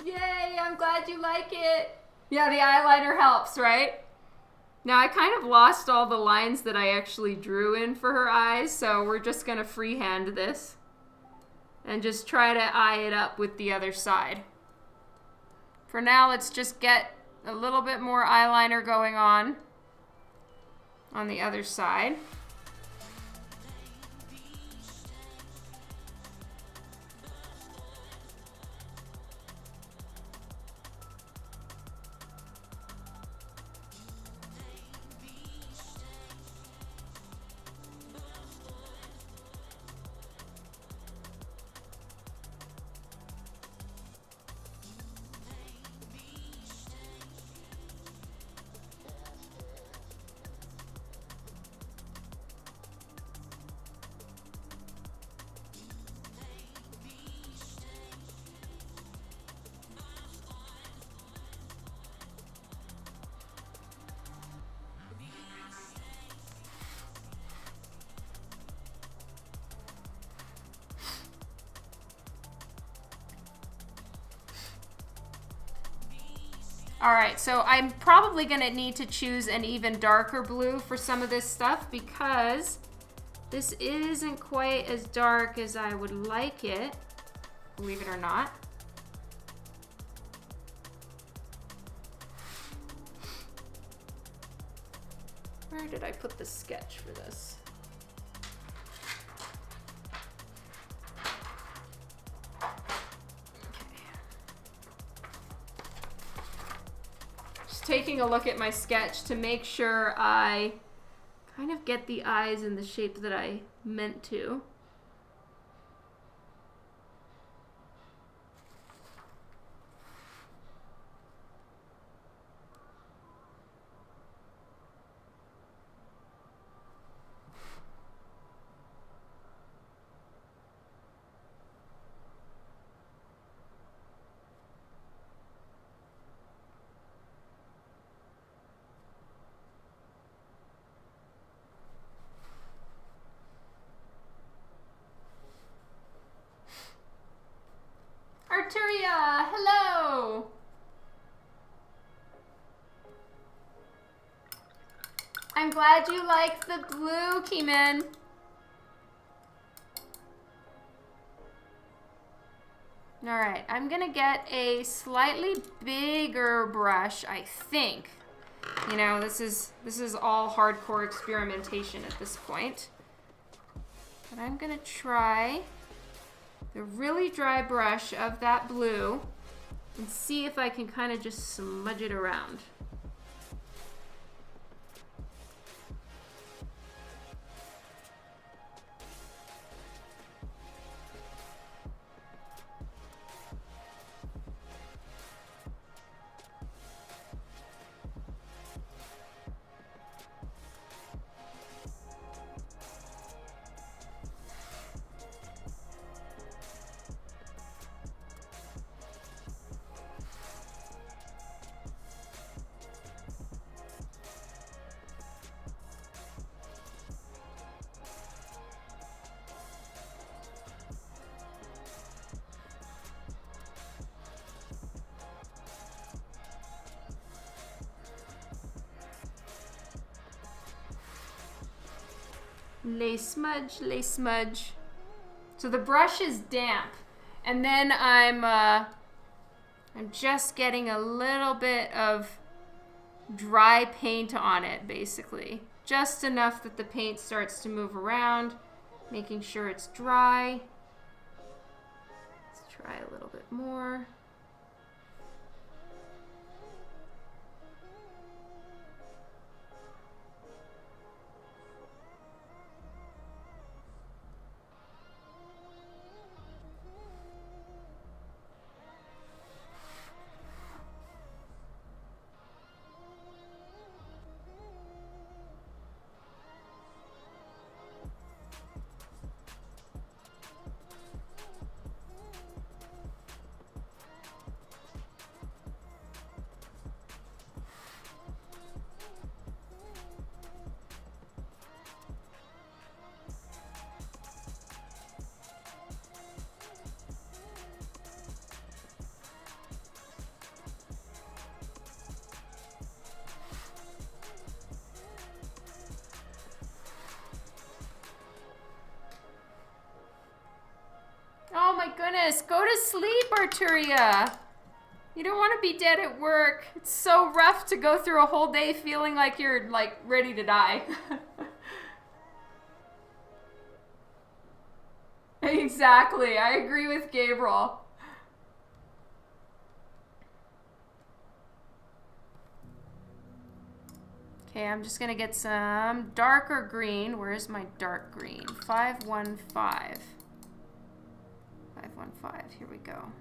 Yay, I'm glad you like it. Yeah, the eyeliner helps, right? Now I kind of lost all the lines that I actually drew in for her eyes, so we're just gonna freehand this and just try to eye it up with the other side. For now, let's just get a little bit more eyeliner going on the other side. All right, so I'm probably gonna need to choose an even darker blue for some of this stuff because this isn't quite as dark as I would like it, believe it or not. Where did I put the sketch for this? Taking a look at my sketch to make sure I kind of get the eyes in the shape that I meant to. hello. I'm glad you like the blue, Keeman. All right, I'm gonna get a slightly bigger brush, I think. You know, this is all hardcore experimentation at this point. But I'm gonna try the really dry brush of that blue and see if I can kind of just smudge it around. Lay smudge, lay smudge. So the brush is damp, and then I'm just getting a little bit of dry paint on it, basically. Just enough that the paint starts to move around, making sure it's dry. Let's try a little bit more. Oh my goodness, go to sleep, Arturia. You don't want to be dead at work. It's so rough to go through a whole day feeling like you're like ready to die. Exactly, I agree with Gabriel. Okay, I'm just gonna get some darker green. Where is my dark green? 515. 515, here we go.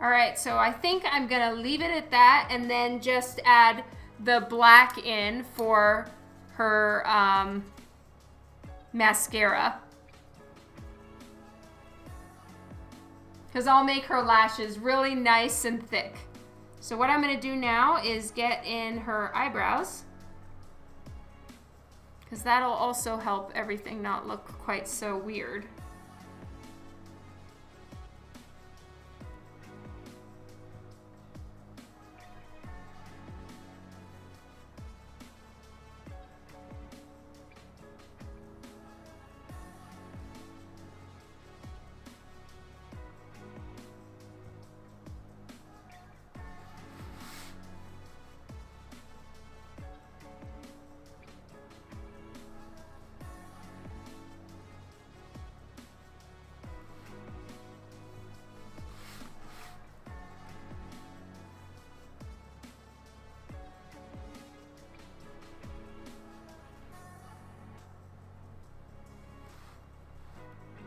All right, so I think I'm gonna leave it at that and then just add the black in for her mascara. Because I'll make her lashes really nice and thick. So what I'm gonna do now is get in her eyebrows. because that'll also help everything not look quite so weird.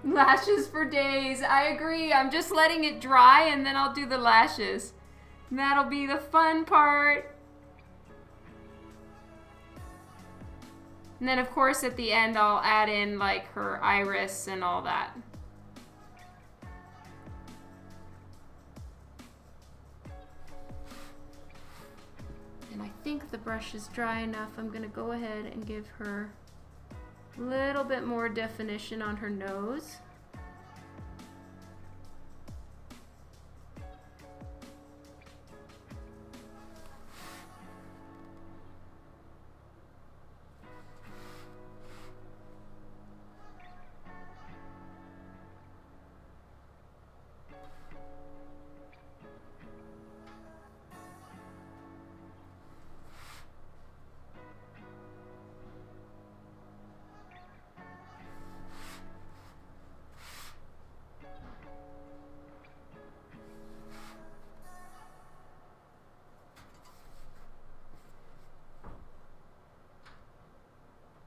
Lashes for days. I agree. I'm just letting it dry and then I'll do the lashes. And that'll be the fun part. And then of course at the end I'll add in like her iris and all that. And I think the brush is dry enough. I'm gonna go ahead and give her a little bit more definition on her nose.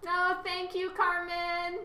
No, thank you, Carmen.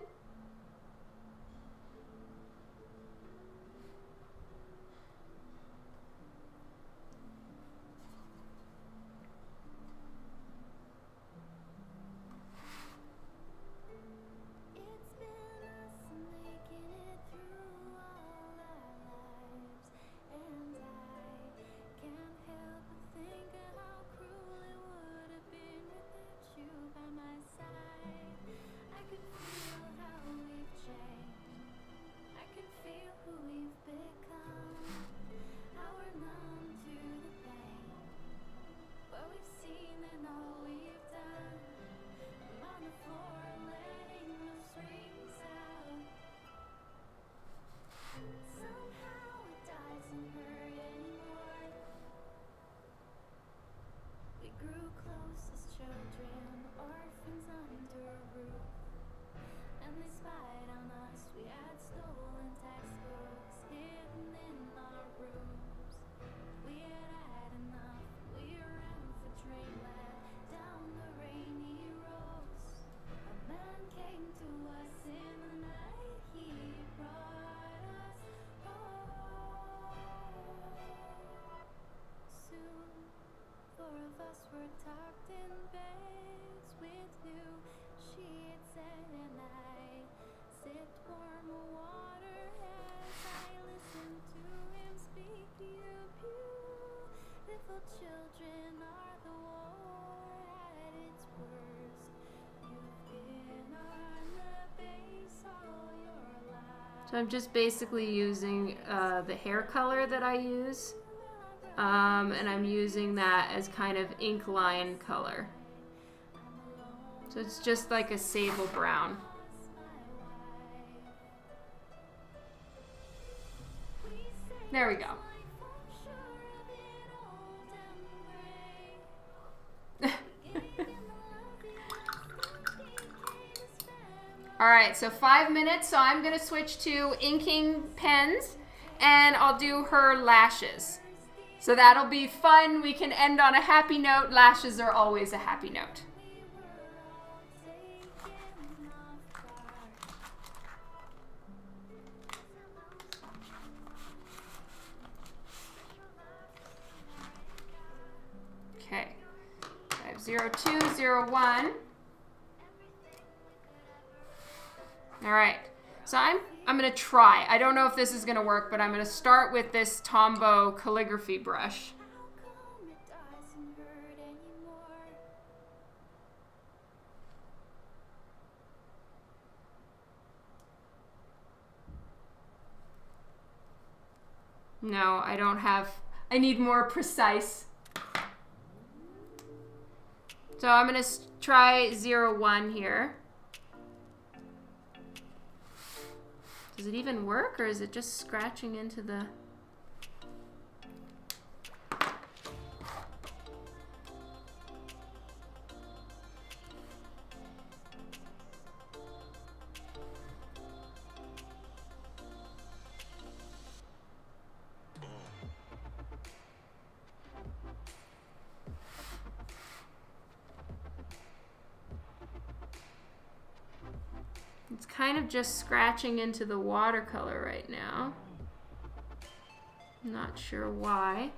So I'm just basically using the hair color that I use, and I'm using that as kind of ink line color. So it's just like a sable brown. There we go. All right, so 5 minutes. So I'm gonna switch to inking pens and I'll do her lashes. So that'll be fun. We can end on a happy note. Lashes are always a happy note. Okay, 50201. All right, so I'm gonna try. I don't know if this is gonna work, but I'm gonna start with this Tombow calligraphy brush. No, I don't have, I need more precise. So I'm gonna try 0, 1 here. Does it even work, or is it just scratching into the... It's kind of just scratching into the watercolor right now. Not sure why.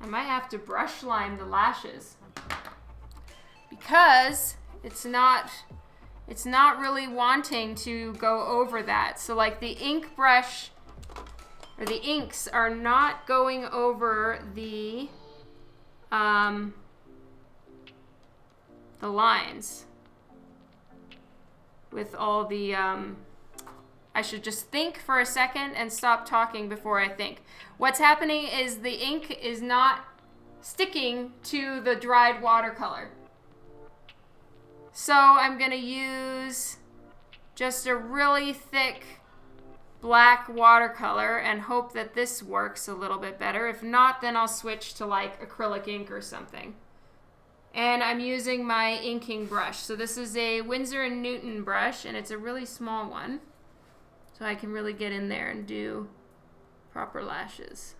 I might have to brush line the lashes because it's not really wanting to go over that. So like the ink brush or the inks are not going over the lines with all the I should just think for a second and stop talking before I think. What's happening is the ink is not sticking to the dried watercolor. So I'm gonna use just a really thick black watercolor and hope that this works a little bit better. If not, then I'll switch to like acrylic ink or something. And I'm using my inking brush. So this is a Winsor & Newton brush, and it's a really small one. So I can really get in there and do proper lashes.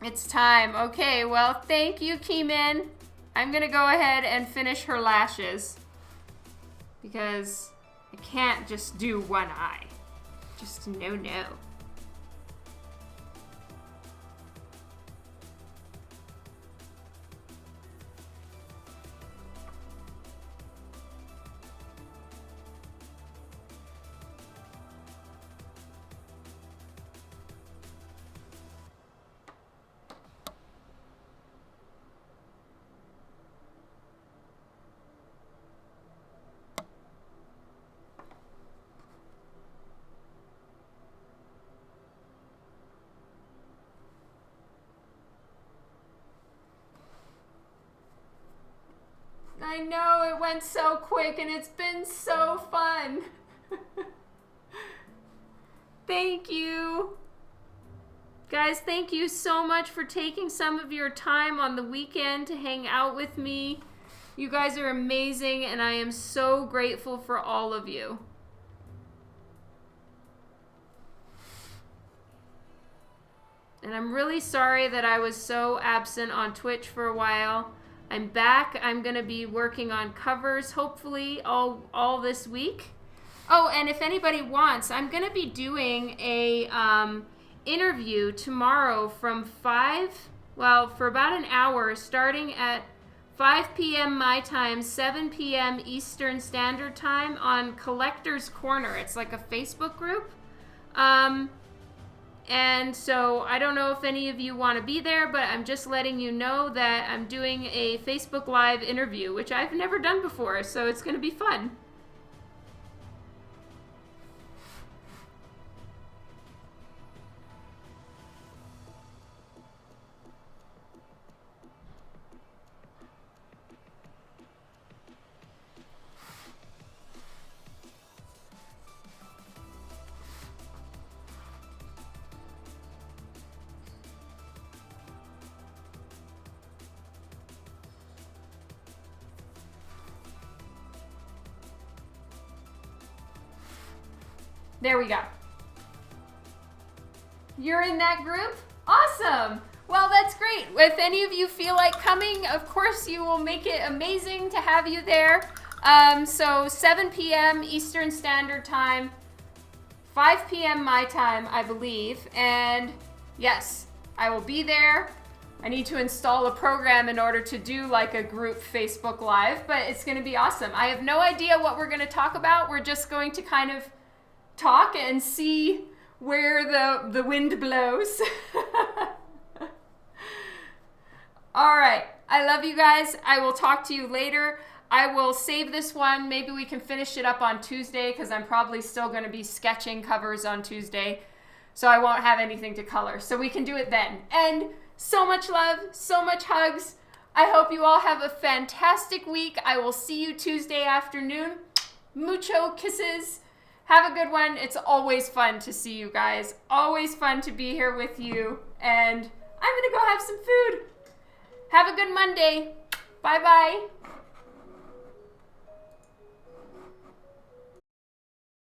It's time. Okay, well, thank you, Keeman. I'm gonna go ahead and finish her lashes because I can't just do one eye. Just no. I know, it went so quick and it's been so fun. Thank you. Guys, thank you so much for taking some of your time on the weekend to hang out with me. You guys are amazing, and I am so grateful for all of you. And I'm really sorry that I was so absent on Twitch for a while. I'm back. I'm going to be working on covers, hopefully, all this week. Oh, and if anybody wants, I'm going to be doing a interview tomorrow from for about an hour, starting at 5 p.m. my time, 7 p.m. Eastern Standard Time on Collector's Corner. It's like a Facebook group. And so I don't know if any of you want to be there, but I'm just letting you know that I'm doing a Facebook Live interview, which I've never done before, so it's going to be fun. There we go. You're in that group? Awesome. Well, that's great. If any of you feel like coming, of course you will make it amazing to have you there. So 7 p.m. Eastern Standard Time, 5 p.m. my time, I believe. And yes, I will be there. I need to install a program in order to do like a group Facebook Live, but it's going to be awesome. I have no idea what we're going to talk about. We're just going to kind of talk and see where the wind blows. All right. I love you guys. I will talk to you later. I will save this one. Maybe we can finish it up on Tuesday because I'm probably still going to be sketching covers on Tuesday. So I won't have anything to color. So we can do it then. And so much love, so much hugs. I hope you all have a fantastic week. I will see you Tuesday afternoon. Mucho kisses. Have a good one. It's always fun to see you guys. Always fun to be here with you. And I'm going to go have some food. Have a good Monday. Bye-bye.